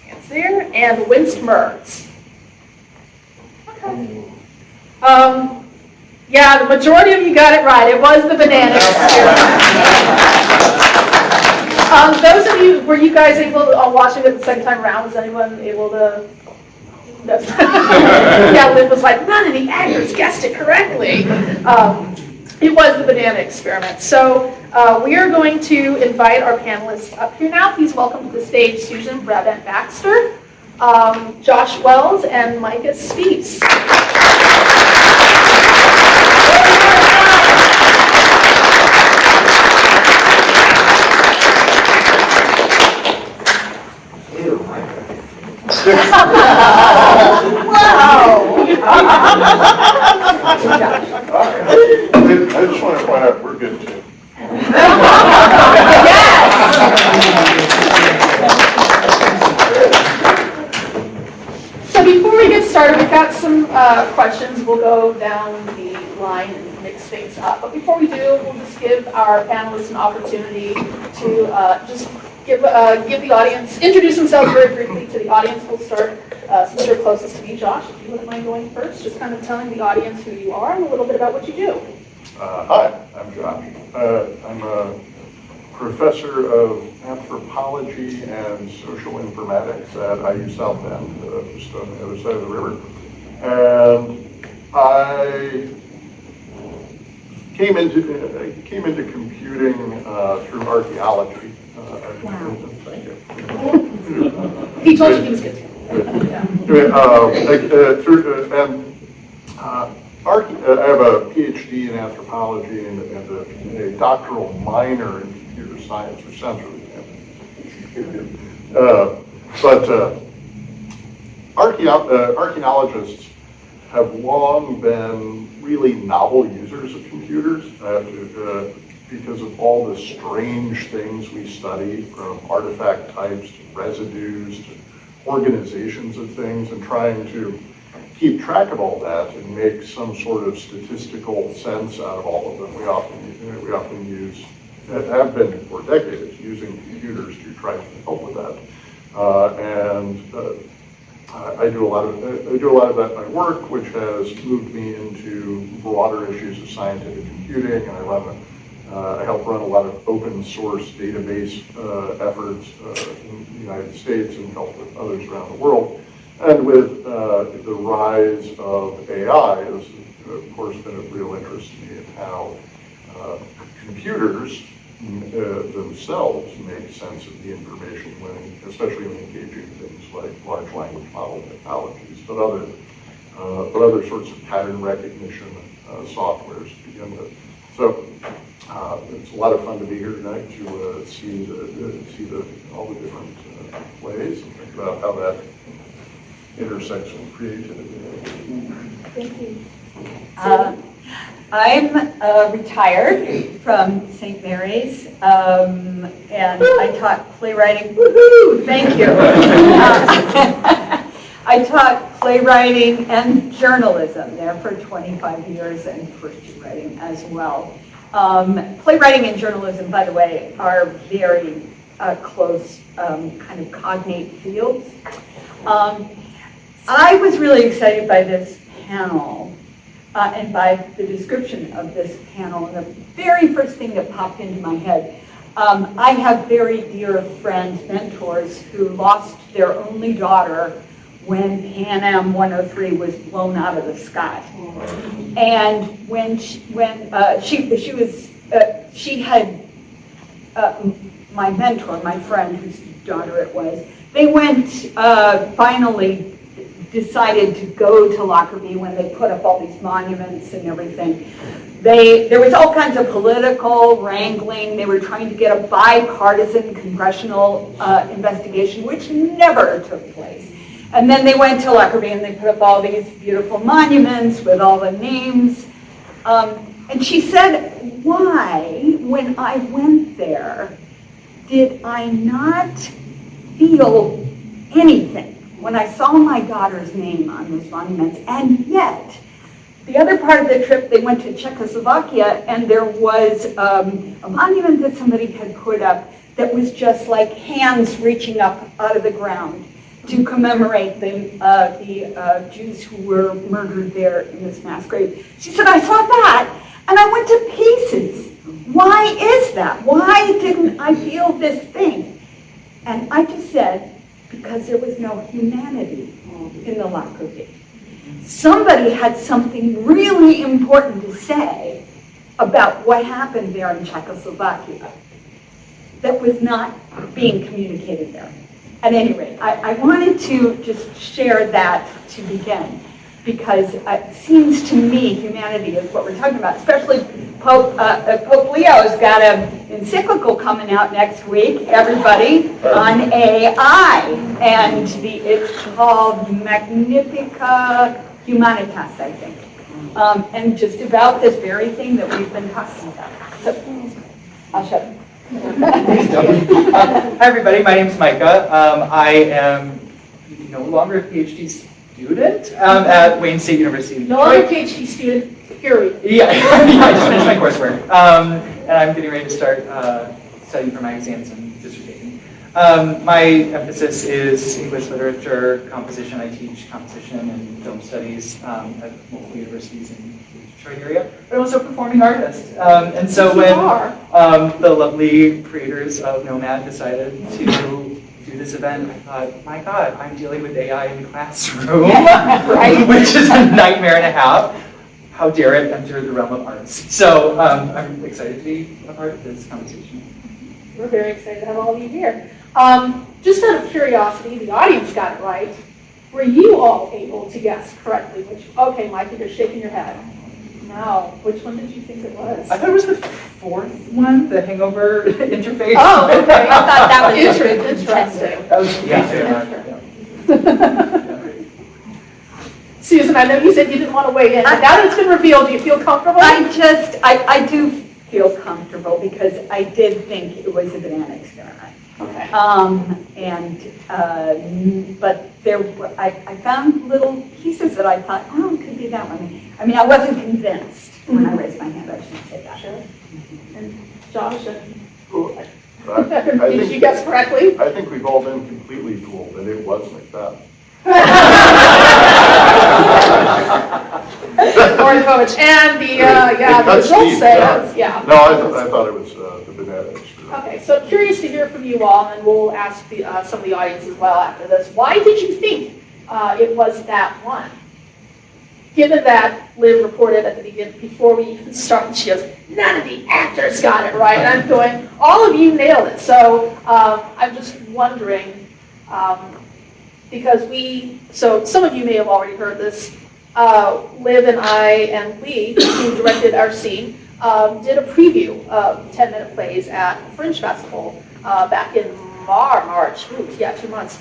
hands there. And Winston Murs. Okay. Yeah, the majority of you got it right. It was the banana experiment. Those of you, were you guys able, watching it the second time around, was anyone able to? No. Yeah, Liv was like, none of the actors guessed it correctly. It was the banana experiment. So we are going to invite our panelists up here now. Please welcome to the stage Susan Brabant Baxter, Josh Wells, and Micah Spiece. Wow! I just want to point out, we're good too. Yes! So before we get started, we've got some questions. We'll go down the line and mix things up. But before we do, we'll just give our panelists an opportunity to just give the audience, introduce themselves very briefly to the audience. We'll start, since you're closest to me, Josh, if you wouldn't mind going first, just kind of telling the audience who you are and a little bit about what you do. Hi, I'm Josh. I'm a professor of anthropology and social informatics at IU South Bend, just on the other side of the river. And I came into computing through archaeology. He told you he was good. I have a PhD in anthropology and a doctoral minor in computer science, or sounds really fancy. But archaeologists have long been really novel users of computers because of all the strange things we study, from artifact types to residues to organizations of things, and trying to keep track of all that and make some sort of statistical sense out of all of them. We often use, have been for decades, using computers to try to help with that. I do a lot of that in my work, which has moved me into broader issues of scientific computing, and I help run a lot of open source database efforts in the United States and help with others around the world. And with the rise of AI, this has, of course, been of real interest to me in how computers themselves make sense of the information, especially when engaging things like large language model technologies, but other sorts of pattern recognition softwares to begin with. So it's a lot of fun to be here tonight to see all the different ways and think about how that intersects with creativity. Thank you. I'm retired from St. Mary's, and I taught playwriting. Woohoo! Thank you. I taught playwriting and journalism there for 25 years, and first-year writing as well. Playwriting and journalism, by the way, are very close kind of cognate fields. I was really excited by this panel and by the description of this panel. And the very first thing that popped into my head, I have very dear friends, mentors, who lost their only daughter when Pan Am 103 was blown out of the sky. And when she had my mentor, my friend, whose daughter it was, they went finally decided to go to Lockerbie when they put up all these monuments and everything. There was all kinds of political wrangling. They were trying to get a bipartisan congressional investigation, which never took place. And then they went to Lockerbie and they put up all these beautiful monuments with all the names. And she said, why, when I went there, did I not feel anything when I saw my daughter's name on those monuments? And yet, the other part of the trip, they went to Czechoslovakia, and there was a monument that somebody had put up that was just like hands reaching up out of the ground to commemorate the Jews who were murdered there in this mass grave. She said, I saw that, and I went to pieces. Why is that? Why didn't I feel this thing? And I just said, because there was no humanity in the Lockerbie. Somebody had something really important to say about what happened there in Czechoslovakia that was not being communicated there. At any rate, I wanted to just share that to begin, because it seems to me humanity is what we're talking about, especially Pope Leo's got an encyclical coming out next week, everybody, on AI, and it's called Magnifica Humanitas, I think, and just about this very thing that we've been talking about. So, I'll shut up. Hi everybody, my name's Micah. I am no longer a PhD student at Wayne State University. No longer PhD student, period. Yeah, I just finished my coursework. And I'm getting ready to start studying for my exams and dissertation. My emphasis is English literature, composition. I teach composition and film studies at multiple universities in the Detroit area, but I'm also a performing artist. And so when the lovely creators of Nomad decided to do this event, I thought, my God, I'm dealing with AI in the classroom, right? Which is a nightmare and a half. How dare it enter the realm of arts? So I'm excited to be a part of this conversation. We're very excited to have all of you here. Just out of curiosity, the audience got it right. Were you all able to guess correctly? Okay, Micah, you're shaking your head. No, which one did you think it was? I thought it was the fourth one, the hangover interface. Oh, okay. I thought that was Interesting. That was, yeah. Susan, I know you said you didn't want to weigh in, but now that it's been revealed, do you feel comfortable? I do feel comfortable because I did think it was a banana experiment. Okay. But I found little pieces that I thought, oh, it could be that one. I mean, I wasn't convinced when I raised my hand, I should say that. Sure. And Josh, I did you guess correctly? I think we've all been completely fooled that it was Macbeth. Orthovich, and the results say, yeah. No, I thought it was the banana experiment. Okay, so curious to hear from you all, and we'll ask some of the audience as well after this. Why did you think it was that one? Given that Liv reported at the beginning, before we even started, she goes, none of the actors got it right. And I'm going, all of you nailed it. So I'm just wondering, because so some of you may have already heard this, Liv and I and Lee, who directed our scene, did a preview of 10-minute plays at Fringe Festival back in March, 2 months.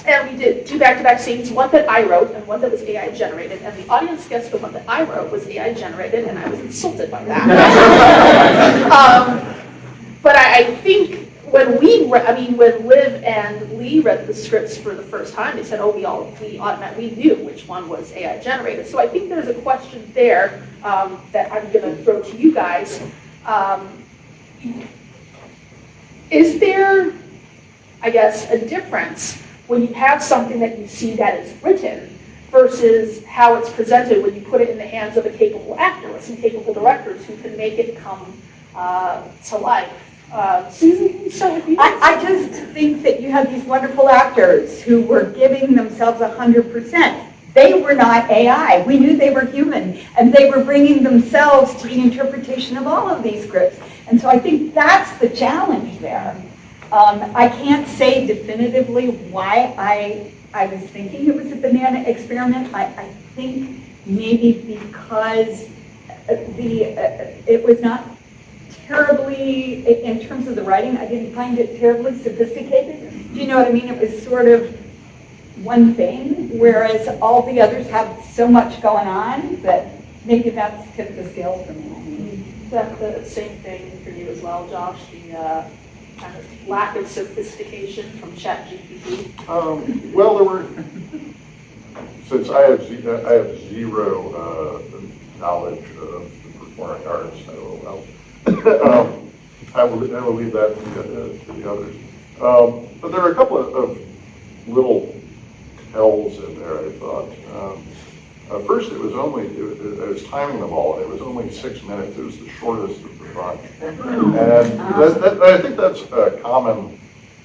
And we did 2 back-to-back scenes, one that I wrote and one that was AI generated. And the audience guessed the one that I wrote was AI generated, and I was insulted by that. But I think when when Liv and Lee read the scripts for the first time, they said, "Oh, we automatically knew which one was AI generated." So I think there's a question there that I'm going to throw to you guys. Is there, I guess, a difference when you have something that you see that is written versus how it's presented when you put it in the hands of a capable actor or some capable directors who can make it come to life? Susan, can you start with you? I just think that you had these wonderful actors who were giving themselves 100%. They were not AI. We knew they were human, and they were bringing themselves to the interpretation of all of these scripts. And so I think that's the challenge there. I can't say definitively why I was thinking it was a banana experiment. I think maybe because it was not terribly, in terms of the writing, I didn't find it terribly sophisticated. Do you know what I mean? It was sort of one thing, whereas all the others have so much going on that maybe that's tipped the scales for me. Is that the same thing for you as well, Josh? The kind of lack of sophistication from ChatGPT? Well, there were, since I have zero knowledge of the performing arts, I will leave that to the others. But there are a couple of little tells in there, I thought. First, I was timing them all, and it was only 6 minutes. It was the shortest of the bunch. And I think that's a common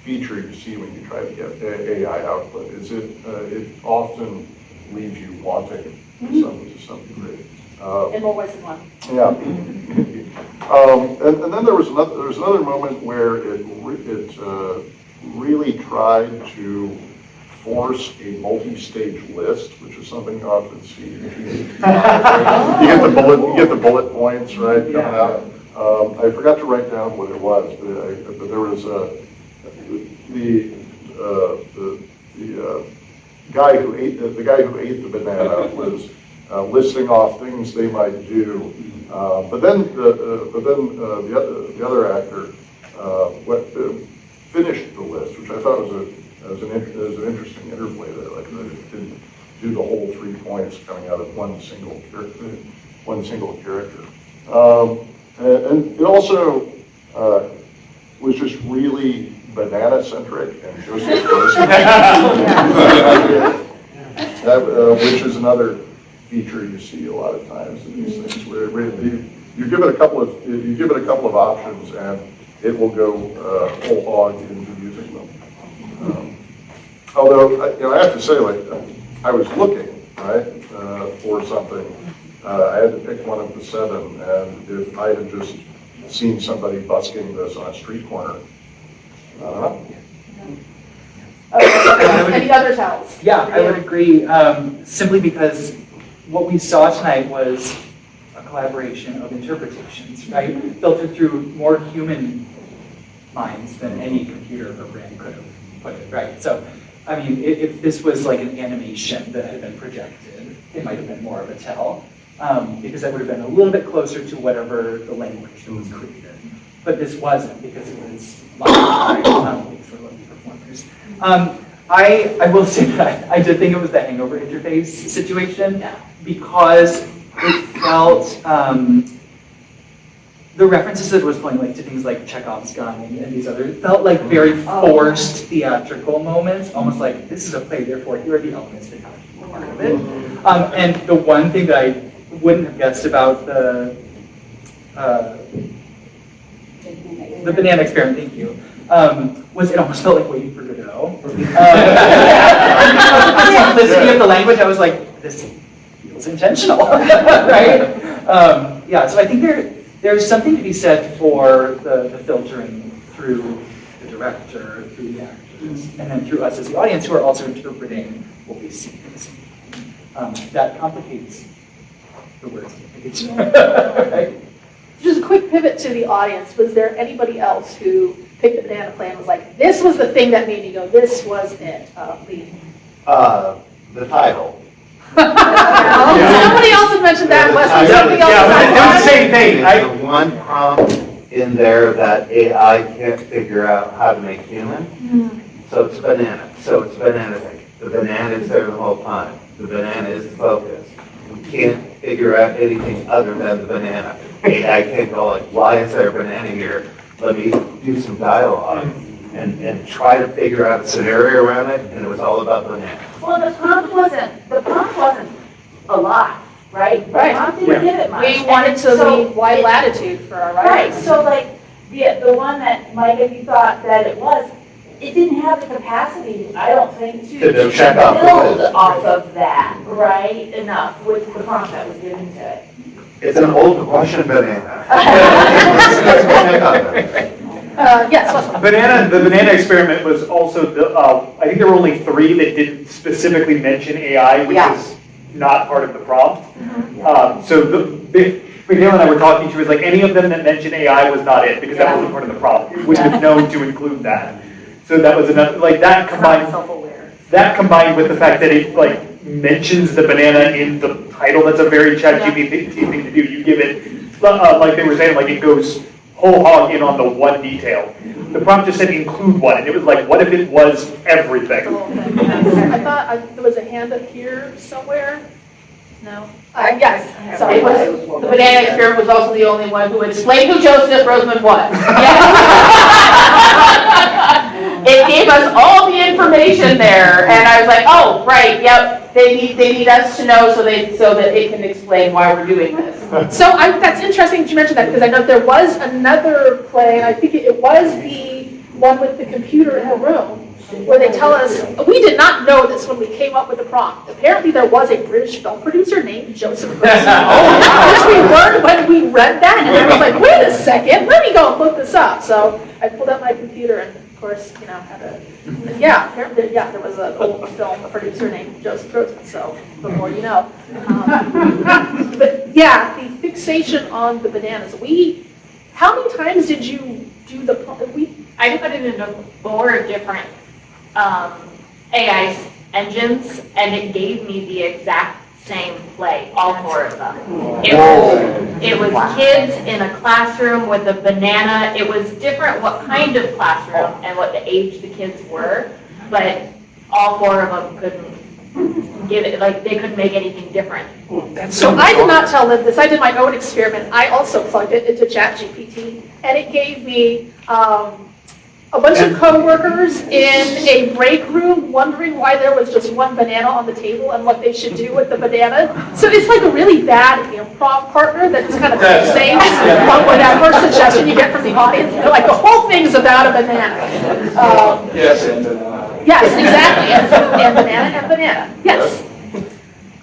feature you see when you try to get AI output, is it often leaves you wanting to some degree. In more ways than one. Yeah. And then there was another moment where it really tried to force a multi-stage list, which is something you often see. You get the bullet points, right, coming out. I forgot to write down what it was, but there was the guy who ate the banana was listing off things they might do, but then the other actor finished the list, which I thought was an interesting interplay there. Like, it didn't do the whole 3 points coming out of one single character. And it also was just really banana-centric and Joseph Grossman, which is another feature you see a lot of times in these things, where you give it a couple of options and it will go whole hog into using them. Although I have to say, I was looking for something. I had to pick one of the 7, and if I had just seen somebody busking this on a street corner, I don't know. Any other tells? Yeah, I would agree, simply because what we saw tonight was a collaboration of interpretations, right? Filtered through more human minds than any computer or brain could have put it, right? So, I mean, if this was like an animation that had been projected, it might have been more of a tell, because that would have been a little bit closer to whatever the language that was created. But this wasn't, because it was live, for living performers. I will say that I did think it was the Hangover interface situation, because it felt, the references that it was playing, like to things like Chekhov's gun and these others, it felt like very forced theatrical moments, almost like this is a play, therefore here are the elements that have to be part of it. And the one thing that I wouldn't have guessed about the banana experiment, thank you, was it almost felt like waiting for Godot. The simplicity of the language, I was like, this feels intentional, right? Yeah, so I think there's something to be said for the filtering through the director, through the actors, and then through us as the audience who are also interpreting what we see. That complicates the words. Right? Just a quick pivot to the audience. Was there anybody else who picked the banana plan and was like, this was the thing that made me go, this was it? Lee. The title. Somebody else had mentioned that. Wesley, somebody else it was the same thing. There's the one prompt in there that AI can't figure out how to make human. So it's banana. So it's banana thing. The banana is there the whole time. The banana is the focus. We can't figure out anything other than the banana. AI can't go like, why is there a banana here? Let me do some dialogue and try to figure out a scenario around it, and it was all about banana. Well, the prompt wasn't a lot, right? The prompt didn't give it much. We wanted to leave wide latitude for our writers. Right, so like, the one that, Micah, you thought that it didn't have the capacity, I don't think, to check off the build list. off of that, right, enough with the prompt that was given to it. It's an old Russian banana. Yes, The banana experiment was also, I think there were only 3 that didn't specifically mention AI, which is not part of the prompt. So Miguel and I were talking, she was like, any of them that mentioned AI was not it, because that wasn't part of the prompt. It wouldn't have known to include that. So that was enough, like that combined with the fact that it like mentions the banana in the title, that's a very ChatGPT thing to do. You give it, like they were saying, like it goes whole hog in on the one detail. The prompt just said include one, and it was like, what if it was everything? I thought there was a hand up here somewhere. No? Yes, sorry. The banana experiment was also the only one who explained who Joseph Grossman was. It gave us all the information there, and I was like, oh, right, yep, they need us to know so that it can explain why we're doing this. So that's interesting that you mentioned that, because I know there was another play, and I think it was the one with the computer in the room, where they tell us, we did not know this when we came up with the prompt. Apparently there was a British film producer named Joseph Grossman, which we learned when we read that, and I was like, wait a second, let me go and look this up. So I pulled up my computer and, of course, had a, apparently, there was an old film producer named Joseph Grossman, so the more you know. But yeah, the fixation on the bananas. How many times did you do the, I put it into 4 different AI engines, and it gave me the exact same play, all 4 of them. It was kids in a classroom with a banana. It was different what kind of classroom and what the age the kids were, but all 4 of them couldn't give it, like they couldn't make anything different. So I did not tell them this. I did my own experiment. I also plugged it into ChatGPT, and it gave me a bunch of coworkers in a break room wondering why there was just one banana on the table and what they should do with the banana. So it's like a really bad improv partner that just kind of saying whatever suggestion you get from the audience. They're like, the whole thing's about a banana. Yes, and banana. Yes, exactly. And banana and banana. Yes.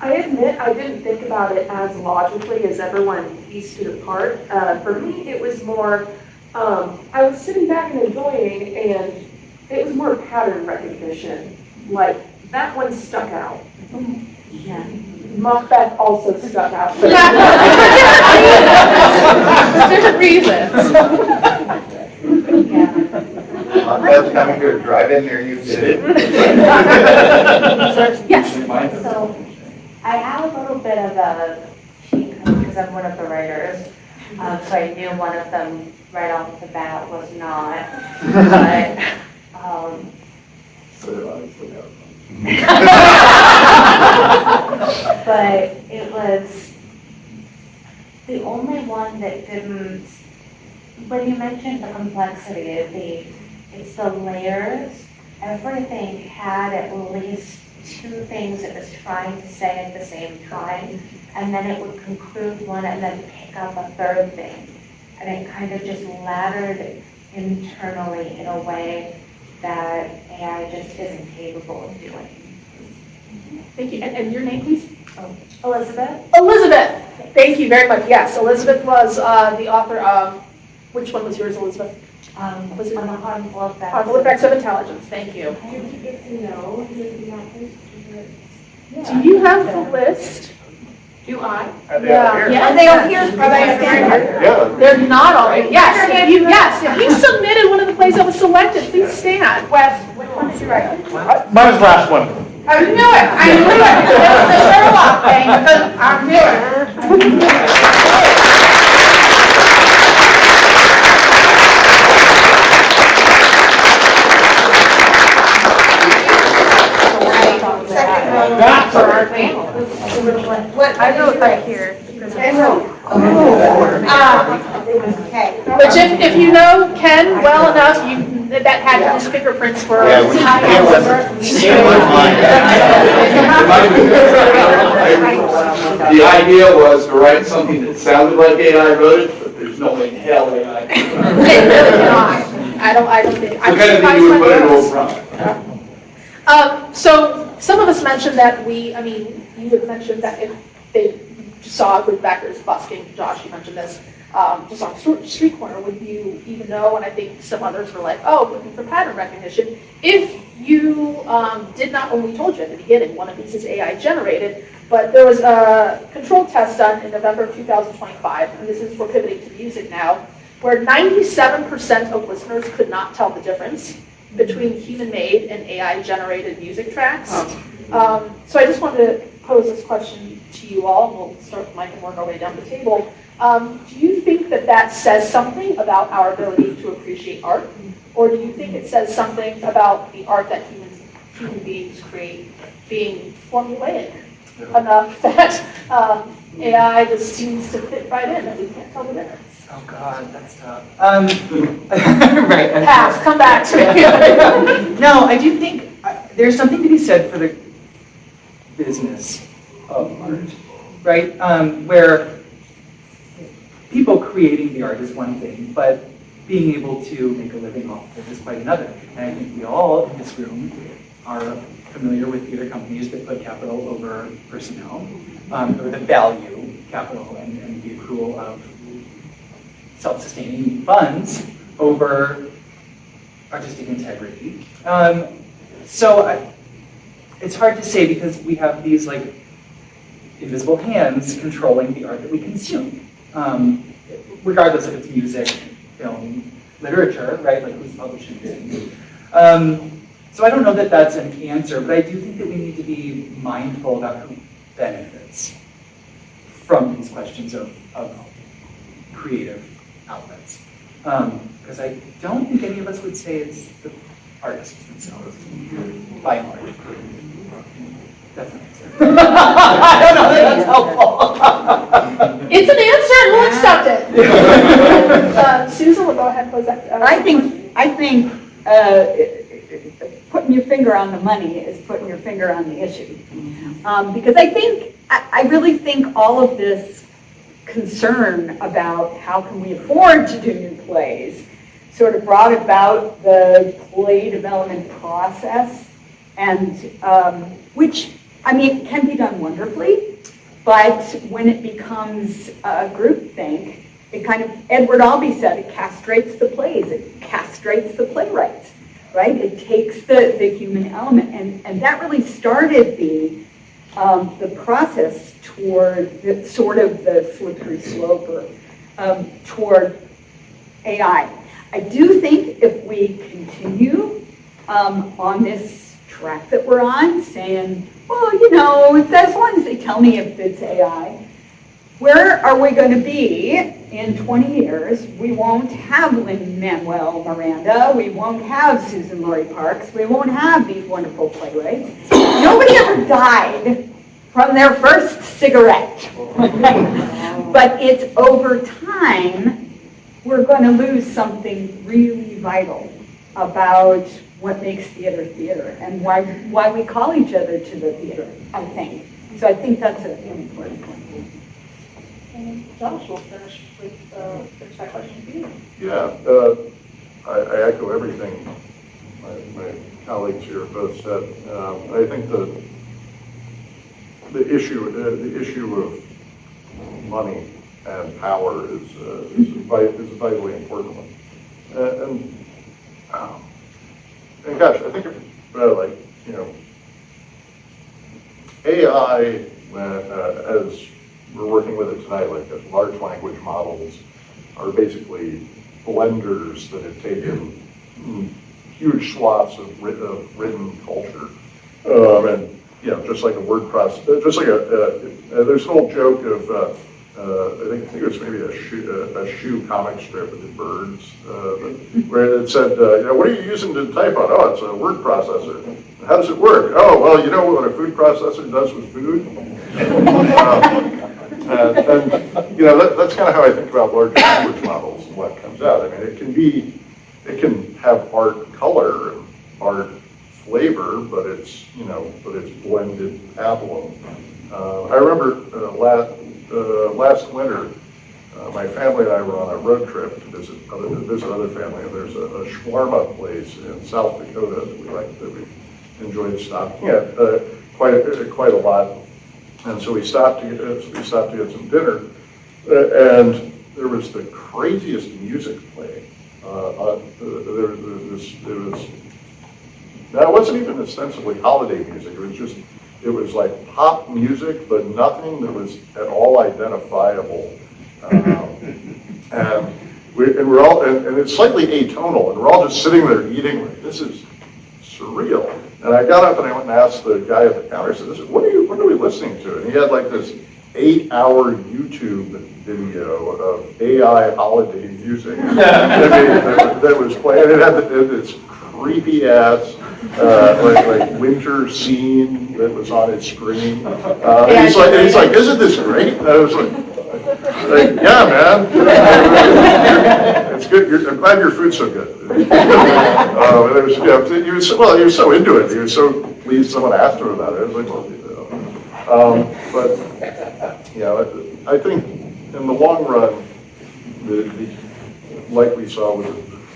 I admit I didn't think about it as logically as everyone pieced it apart. For me, it was more, I was sitting back and enjoying, and it was more pattern recognition. Like, that one stuck out. Yeah. Macbeth also stuck out. Different reasons. Macbeth's coming to a drive-in near you, did it? Yes. So I have a little bit of a cheat code because I'm one of the writers. So I knew one of them right off the bat was not. But it was the only one that didn't, when you mentioned the complexity of it's the layers, everything had at least two things it was trying to say at the same time, and then it would conclude one and then pick up a third thing. And it kind of just laddered internally in a way that AI just isn't capable of doing. Thank you. And your name, please? Elizabeth? Elizabeth. Thank you very much. Yes, Elizabeth was the author of, which one was yours, Elizabeth? Was it on the harmful effects? Harmful Effects of Intelligence. Thank you. Did you get to know the authors? Do you have the list? Do I? Yeah. Are they all here? Are they here? Yeah. They're not all here. Yes, if you submitted one of the plays that was selected, please stand. Wes, which one did you write? Mine was the last one. I knew it. It was the Sherlock thing, because I knew it. That's all right. What, I wrote right here. Okay. Which if you know Ken well enough, that had his fingerprints for. Yeah, The idea was to write something that sounded like AI wrote it, but there's no way in hell AI. It really cannot. I don't think. What kind of thing you would put in a front? So some of us mentioned that you had mentioned that if they saw a group of backers busking, Josh, you mentioned this, just on a street corner, would you even know? And I think some others were like, oh, looking for pattern recognition. If you did not, when we told you at the beginning, one of these is AI generated, but there was a control test done in November of 2025, and this is, we're pivoting to music now, where 97% of listeners could not tell the difference between human-made and AI-generated music tracks. So I just wanted to pose this question to you all. We'll start with Mike and work our way down the table. Do you think that that says something about our ability to appreciate art? Or do you think it says something about the art that human beings create being formulaic enough that AI just seems to fit right in and we can't tell the difference? Oh God, that's tough. Right. Pass, come back to me. No, I do think there's something to be said for the business of art, right? Where people creating the art is one thing, but being able to make a living off of it is quite another. And I think we all in this room are familiar with either companies that put capital over personnel, or that value capital and the accrual of self-sustaining funds over artistic integrity. It's hard to say because we have these like invisible hands controlling the art that we consume, regardless if it's music, film, literature, right? Like who's publishing things. So I don't know that that's an answer, but I do think that we need to be mindful about who benefits from these questions of creative outlets. Because I don't think any of us would say it's the artists themselves, by and large. That's an answer. I don't know that that's helpful. It's an answer, we'll accept it. Susan, we'll go ahead and close that. I think putting your finger on the money is putting your finger on the issue. Because I really think all of this concern about how can we afford to do new plays sort of brought about the play development process, and which, I mean, it can be done wonderfully, but when it becomes a groupthink, it kind of, Edward Albee said, it castrates the plays, it castrates the playwrights, right? It takes the human element, and that really started the the process toward sort of the slippery slope or toward AI. I do think if we continue on this track that we're on, saying, well, you know, as long as they tell me if it's AI, where are we going to be in 20 years? We won't have Lin-Manuel Miranda. We won't have Susan Laurie Parks. We won't have these wonderful playwrights. Nobody ever died from their first cigarette. But it's over time, we're going to lose something really vital about what makes theater theater and why we call each other to the theater, I think. So I think that's an important point. Josh will finish with that question for you. Yeah, I echo everything my colleagues here both said. I think the issue of money and power is a vitally important one. And gosh, I think like, you know, AI as we're working with it tonight, like large language models are basically blenders that have taken huge swaths of written culture. And, you know, just like a word process, just like there's an old joke of, I think it was maybe a shoe comic strip with the birds, where it said, you know, what are you using to type on? Oh, it's a word processor. How does it work? Oh, well, you know what a food processor does with food? And you know, that's kind of how I think about large language models and what comes out. I mean, it can have art color and art flavor, but it's, you know, blended pablum. I remember last winter, my family and I were on a road trip to visit other family, and there's a shawarma place in South Dakota that we enjoyed stopping at quite a lot. And so we stopped to get some dinner, and there was the craziest music playing. It wasn't even ostensibly holiday music. It was like pop music, but nothing that was at all identifiable. And we're all, and it's slightly atonal, and we're all just sitting there eating. Like, this is surreal. And I got up and I went and asked the guy at the counter. I said, "What are we listening to?" And he had like this 8-hour YouTube video of AI holiday music that was playing. It had this creepy ass like winter scene that was on his screen. He's like, "Isn't this great?" And I was like, "Yeah, man, it's good. I'm glad your food's so good." He was so into it. He was so pleased someone asked him about it. I was like, well, you know. But you know, I think in the long run, like we saw with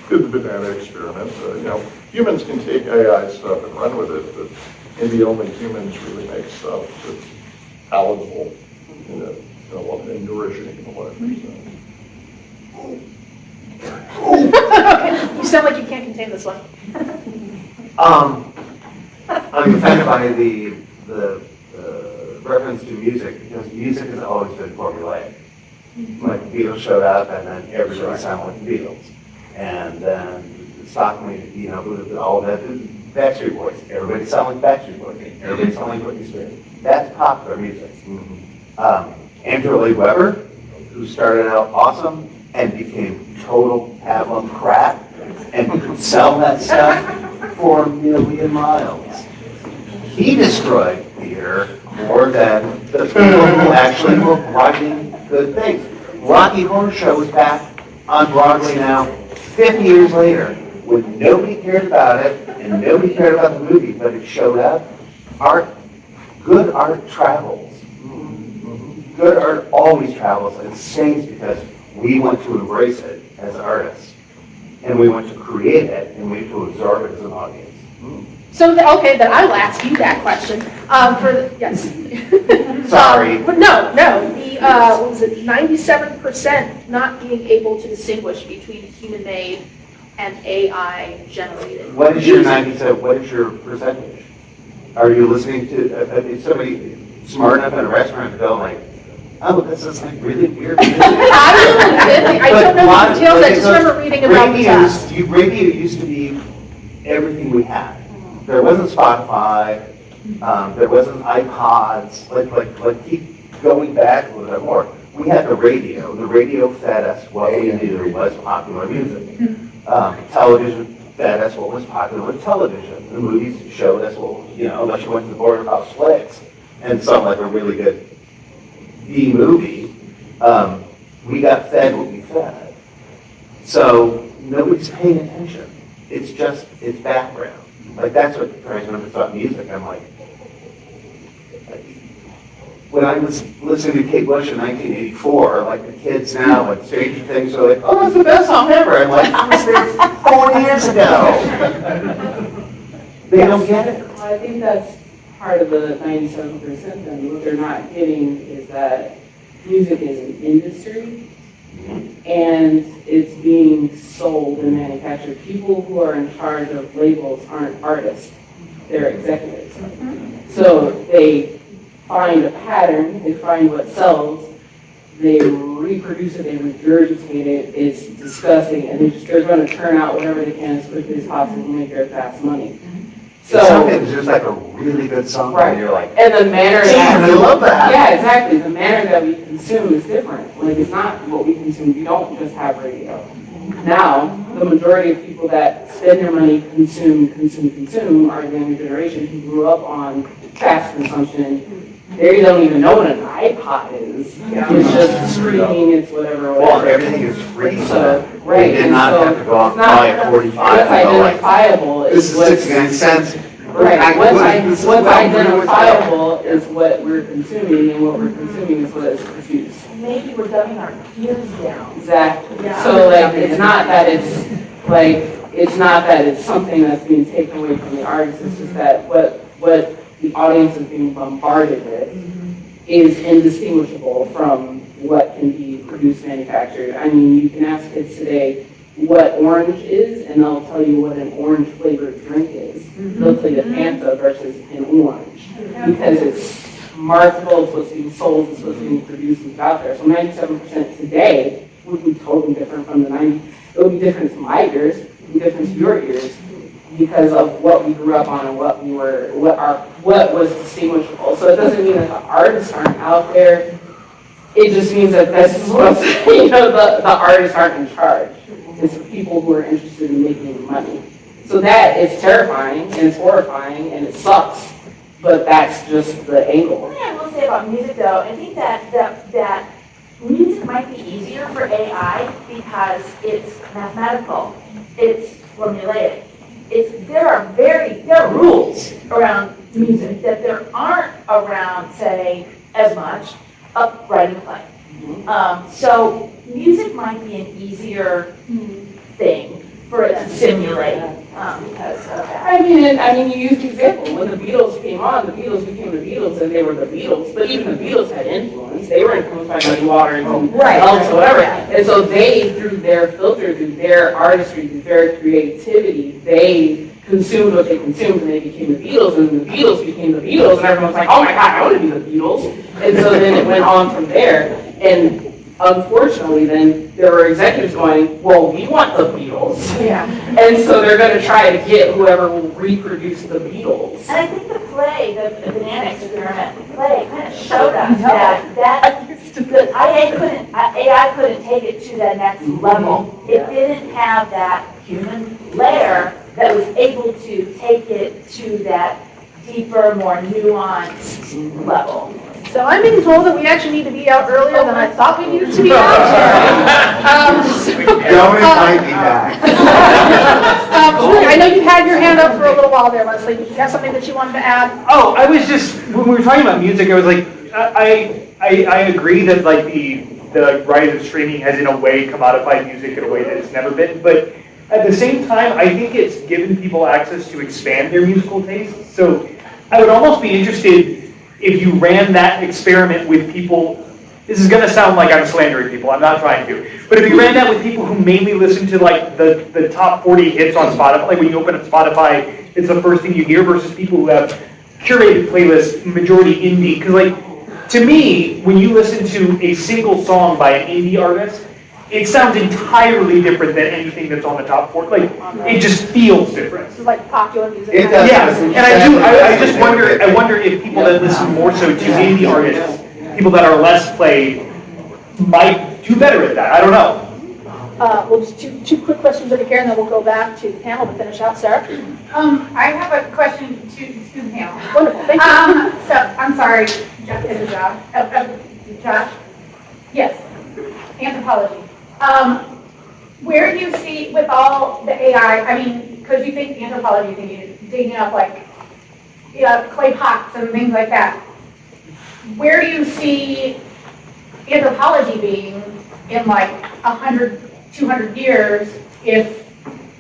the banana experiment, you know, humans can take AI stuff and run with it, but maybe only humans really make stuff that's palatable and nourishing in a way. Okay, you sound like you can't contain this one. I'm offended by the reference to music, because music has always been formulaic. Like the Beatles showed up, and then everybody sounded like the Beatles. And then Stockman, you know, with all that Backstreet Boys, everybody sounded like Backstreet Boys. Everybody sounded like Britney Spears. That's popular music. Andrew Lloyd Webber, who started out awesome and became total pablum crap, and could sell that stuff for a million miles. He destroyed theater more than the people who actually were writing good things. Rocky Horror Show is back on Broadway now, 50 years later, when nobody cared about it and nobody cared about the movie, but it showed up. Good art travels. Good art always travels and stays because we want to embrace it as artists, and we want to create it, and we want to absorb it as an audience. So, okay, then I will ask you that question. Yes. Sorry. But no, the, what was it, 97% not being able to distinguish between human-made and AI-generated. What is your 97? What is your percentage? Are you listening to somebody? smart enough in a restaurant to go like, oh, this is like really weird music. I don't know the details, I just remember reading about the test. Radio used to be everything we had. There wasn't Spotify, there wasn't iPods, like keep going back a little bit more. We had the radio. The radio fed us what we knew was popular music. Television fed us what was popular with television. The movies showed us what, unless you went to the Border House Flicks and saw like a really good B movie, we got fed what we fed. So nobody's paying attention. It's background. Like that's what drives me when I thought music. I'm like, when I was listening to Kate Bush in 1984, like the kids now with Stranger Things are like, oh, it's the best song ever. I'm like, I was there 4 years ago. They don't get it. Well, I think that's part of the 97% then. What they're not getting is that music is an industry and it's being sold and manufactured. People who are in charge of labels aren't artists, they're executives. So they find a pattern, they find what sells, they reproduce it, they regurgitate it, it's disgusting, and they're going to turn out whatever they can as quickly as possible to make their fast money. So something's just like a really good song, right. And you're like, and the manner damn, I love that. Yeah, exactly. The manner that we consume is different. Like it's not what we consume. We don't just have radio. Now, the majority of people that spend their money consume are the younger generation who grew up on fast consumption. They don't even know what an iPod is. It's just streaming, it's whatever. Well, everything is free. So, right. You did not have to go out and buy a 45. What's identifiable this is 69 cents. Right. What's identifiable is what we're consuming, and what we're consuming is what is produced. Maybe we're dumbing our ears down. Exactly. Yeah. So like, it's not that it's something that's being taken away from the artist. It's just that what the audience is being bombarded with is indistinguishable from what can be produced, manufactured. I mean, you can ask kids today what orange is, and they'll tell you what an orange flavored drink is. They'll tell you Fanta versus an orange, because it's marketable, it's what's being sold, it's what's being produced and out there. So 97% today would be totally different from the 90s. It would be different to my ears, it would be different to your ears, because of what we grew up on and what was distinguishable. So it doesn't mean that the artists aren't out there. It just means that this is what the artists aren't in charge. It's the people who are interested in making money. So that is terrifying and it's horrifying and it sucks. But that's just the angle. One thing I will say about music, though, I think that music might be easier for AI because it's mathematical, it's formulaic. There are rules around music that there aren't around, say, as much up writing a play. So music might be an easier thing for it to simulate because of that. I mean, you used the example. When the Beatles came on, the Beatles became the Beatles and they were the Beatles. But even the Beatles had influence. They were influenced by Muddy Waters and Elvis or whatever. And so they, through their filter, through their artistry, through their creativity, they consumed what they consumed and they became the Beatles. And the Beatles became the Beatles. And everyone was like, oh my God, I want to be the Beatles. And so then it went on from there. And unfortunately, then there were executives going, well, we want the Beatles. Yeah. And so they're going to try to get whoever will reproduce the Beatles. And I think the play, the banana experiment, the play kind of showed us that AI couldn't take it to that next level. It didn't have that human layer that was able to take it to that deeper, more nuanced level. So I'm being told that we actually need to be out earlier than I thought we needed to be out. Don't invite me back. I know you had your hand up for a little while there, Leslie. Did you have something that you wanted to add? Oh, I was just, when we were talking about music, I was like, I agree that like the rise of streaming has in a way commodified music in a way that it's never been, but at the same time, I think it's given people access to expand their musical tastes. So I would almost be interested if you ran that experiment with people. This is going to sound like I'm slandering people, I'm not trying to. But if you ran that with people who mainly listen to like the top 40 hits on Spotify, like when you open up Spotify, it's the first thing you hear, versus people who have curated playlist, majority indie, because like, to me, when you listen to a single song by an indie artist, it sounds entirely different than anything that's on the top 4. Like, it just feels different. This is like popular music. It does. Yes, and I just wonder if people that listen more so to indie artists, people that are less played, might do better at that. I don't know. Well, just two quick questions over here, and then we'll go back to the panel to finish out. Sarah? I have a question to the panel. Wonderful, thank you. So, I'm sorry, Josh, Josh? Yes, anthropology. Where do you see, with all the AI, I mean, because you think anthropology, you think you're digging up like, clay pots and things like that. Where do you see anthropology being in like 100, 200 years if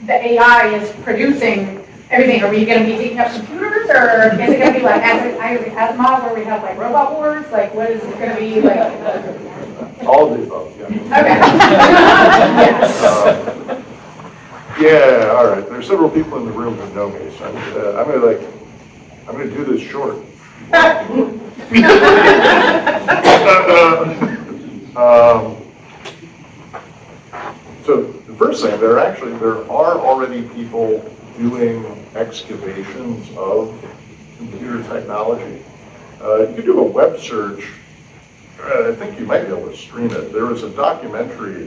the AI is producing everything? Are we going to be taking up computers, or is it going to be like as model where we have like robot wars? Like, what is it going to be like? All of the above, yeah. Okay. Yes. Yeah, all right. There's several people in the room who know me, so I'm gonna do this short. So the first thing, there are already people doing excavations of computer technology. You could do a web search. I think you might be able to stream it. There was a documentary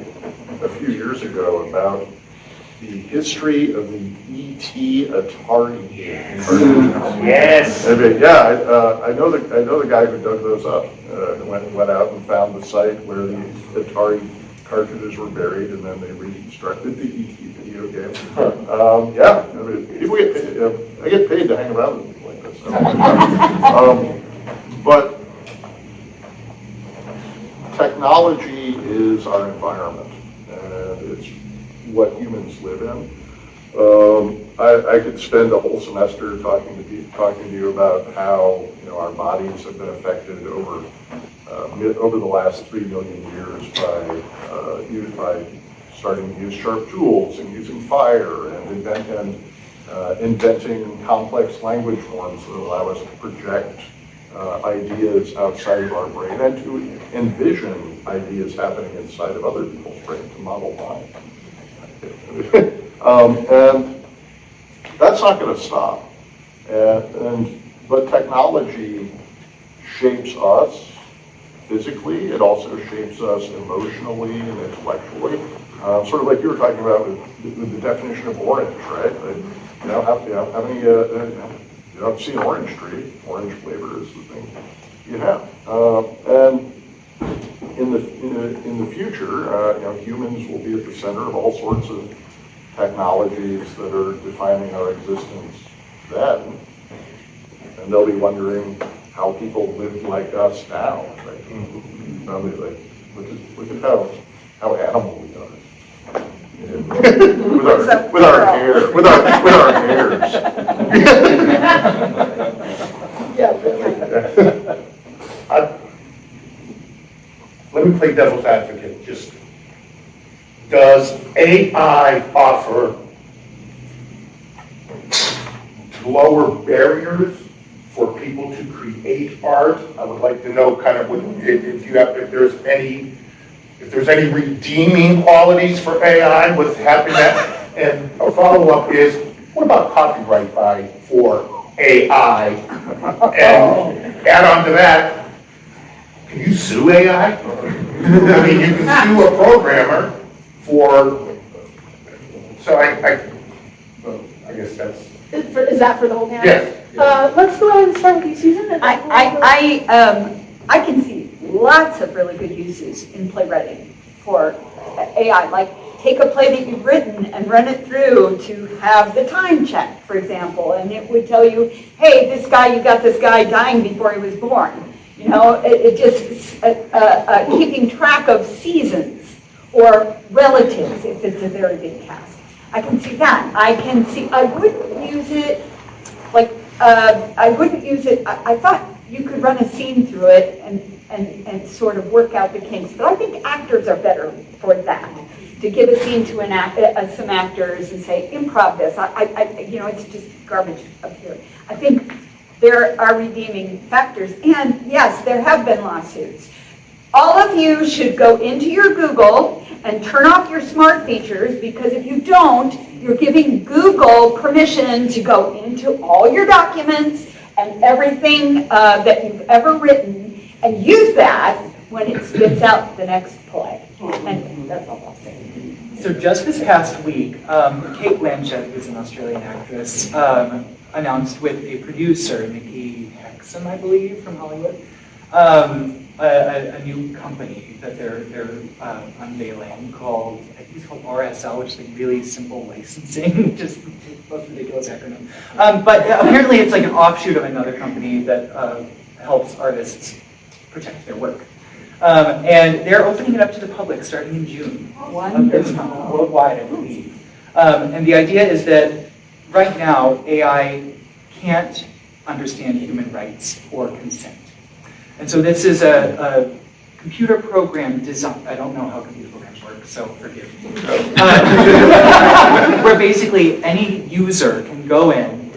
a few years ago about the history of the E.T. Atari games. Yes. I know the guy who dug those up. Went out and found the site where the Atari cartridges were buried, and then they reconstructed the E.T. video game. Yeah, I mean, people get paid, I get paid to hang around with people like this. But technology is our environment, and it's what humans live in. I could spend a whole semester talking to you about how our bodies have been affected over the last 3 million years by starting to use sharp tools and using fire and inventing complex language forms that allow us to project ideas outside of our brain and to envision ideas happening inside of other people's brains, to model mind. And that's not going to stop. But technology shapes us physically. It also shapes us emotionally and intellectually. Sort of like you were talking about with the definition of orange, right? How many you don't see an orange tree. Orange flavor is the thing you have. And in the future, humans will be at the center of all sorts of technologies that are defining our existence then. And they'll be wondering how people live like us now. Right? Look at how animal we are. with our hair, with our hairs. Let me play devil's advocate. Just, does AI offer lower barriers for people to create art? I would like to know kind of if there's any redeeming qualities for AI with having that. And a follow-up is, what about copyright for AI? And add on to that, can you sue AI? I mean, you can sue a programmer for, so I guess that's. Is that for the whole panel? Yes. Let's go ahead and start with you, Susan. I can see lots of really good uses in playwriting for AI. Like, take a play that you've written and run it through to have the time check, for example, and it would tell you, hey, you got this guy dying before he was born. It just keeping track of seasons or relatives if it's a very big cast. I can see that. I wouldn't use it, I thought you could run a scene through it and sort of work out the kinks, but I think actors are better for that. To give a scene to some actors and say, improv this. It's just garbage up here. I think there are redeeming factors. And yes, there have been lawsuits. All of you should go into your Google and turn off your smart features, because if you don't, you're giving Google permission to go into all your documents and everything that you've ever written and use that when it spits out the next play. And that's all I'll say. So just this past week, Kate Blanchett, who's an Australian actress, announced with a producer, Nikki Hexum, I believe, from Hollywood, a new company that they're unveiling called, I think it's called RSL, which is like really simple licensing, just the most ridiculous acronym. But apparently it's like an offshoot of another company that helps artists protect their work. And they're opening it up to the public starting in June of this month, worldwide, I believe. And the idea is that right now, AI can't understand human rights or consent. And so this is a computer program designed, I don't know how computer programs work, so forgive me. Where basically any user can go in,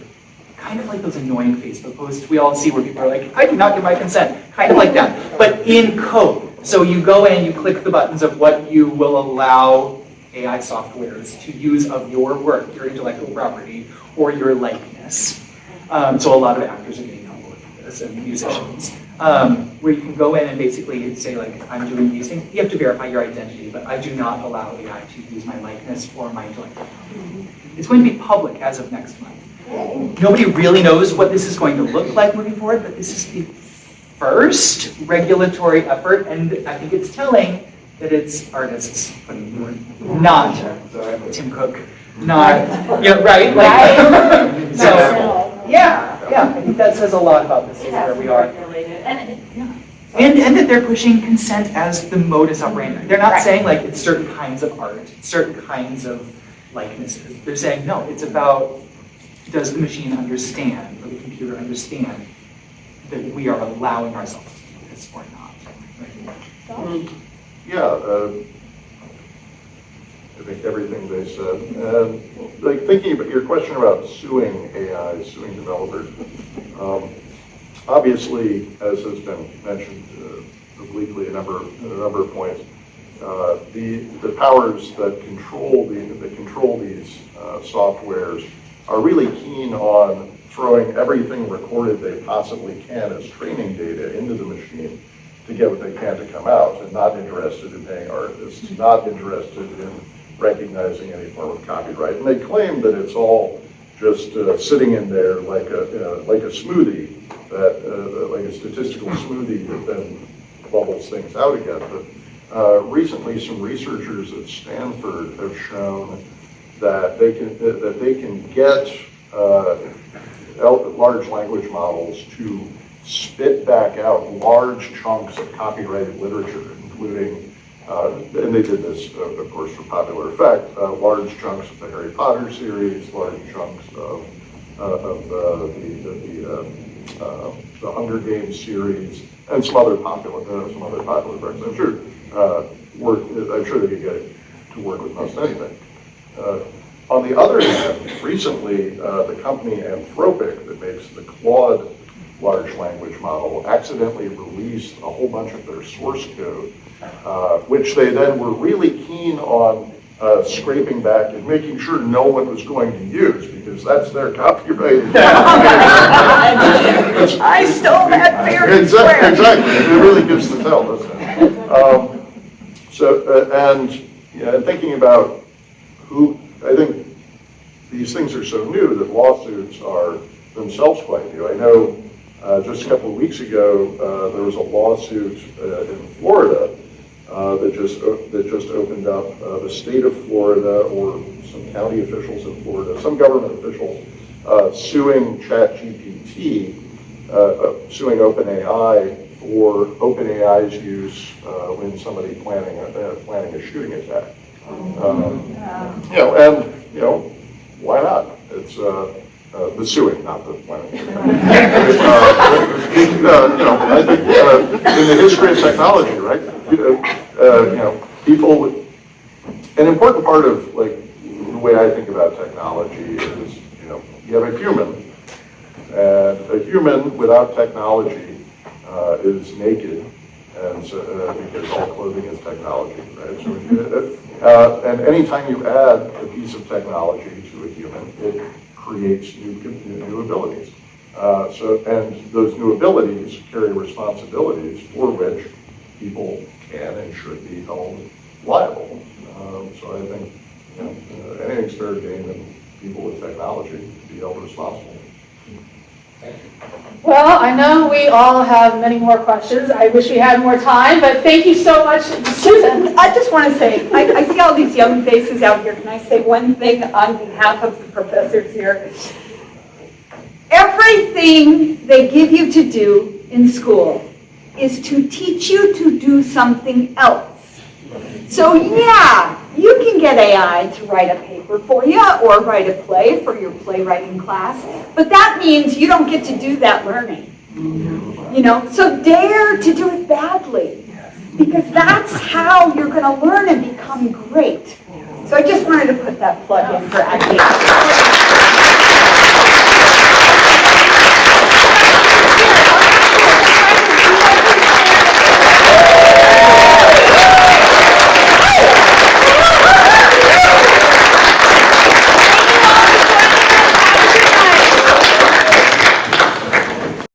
kind of like those annoying Facebook posts we all see where people are like, I do not give my consent, kind of like that, but in code. So you go in, you click the buttons of what you will allow AI softwares to use of your work, your intellectual property, or your likeness. So a lot of actors are getting on board with this, and musicians. Where you can go in and basically say, like, I'm doing these things. You have to verify your identity, but I do not allow AI to use my likeness or my intellectual property. It's going to be public as of next month. Nobody really knows what this is going to look like moving forward, but this is the first regulatory effort, and I think it's telling that it's artists putting forward, not Tim Cook, not, yeah, right? Like, so, yeah, I think that says a lot about this, is where we are. And that they're pushing consent as the modus operandi. They're not saying like it's certain kinds of art, certain kinds of likenesses. They're saying, no, it's about, does the machine understand, or the computer understand, that we are allowing ourselves to do this or not? Right? Yeah, I think everything they said. And like thinking about your question about suing AI, suing developers, obviously, as has been mentioned obliquely a number of points, the powers that control these softwares are really keen on throwing everything recorded they possibly can as training data into the machine to get what they can to come out, and not interested in paying artists, not interested in recognizing any form of copyright. And they claim that it's all just sitting in there like a smoothie, like a statistical smoothie that then bubbles things out again. But recently, some researchers at Stanford have shown that they can get large language models to spit back out large chunks of copyrighted literature, including, and they did this, of course, for popular effect, large chunks of the Harry Potter series, large chunks of the Hunger Games series, and some other popular books. I'm sure they could get it to work with most anything. On the other hand, recently, the company Anthropic that makes the Claude large language model accidentally released a whole bunch of their source code, which they then were really keen on scraping back and making sure no one was going to use, because that's their copyright. I stole that fair and square. Exactly. It really gives the tell, doesn't it? And thinking about who, I think these things are so new that lawsuits are themselves quite new. I know just a couple of weeks ago, there was a lawsuit in Florida that just opened up. The state of Florida, or some county officials in Florida, some government officials, suing ChatGPT, suing OpenAI for OpenAI's use when somebody planning a shooting attack. Why not? It's the suing, not the planning. I think in the history of technology, right? People. An important part of like the way I think about technology is, you have a human And a human without technology is naked, and so, because all clothing is technology, right? So, and anytime you add a piece of technology to a human, it creates new abilities. And those new abilities carry responsibilities for which people can and should be held liable. So I think anything's fair game, and people with technology be held responsible. Well, I know we all have many more questions. I wish we had more time, but thank you so much, Susan. I just want to say, I see all these young faces out here. Can I say one thing on behalf of the professors here? Everything they give you to do in school is to teach you to do something else. So yeah, you can get AI to write a paper for you or write a play for your playwriting class, but that means you don't get to do that learning. You know, so dare to do it badly, because that's how you're going to learn and become great. So I just wanted to put that plug in for academia.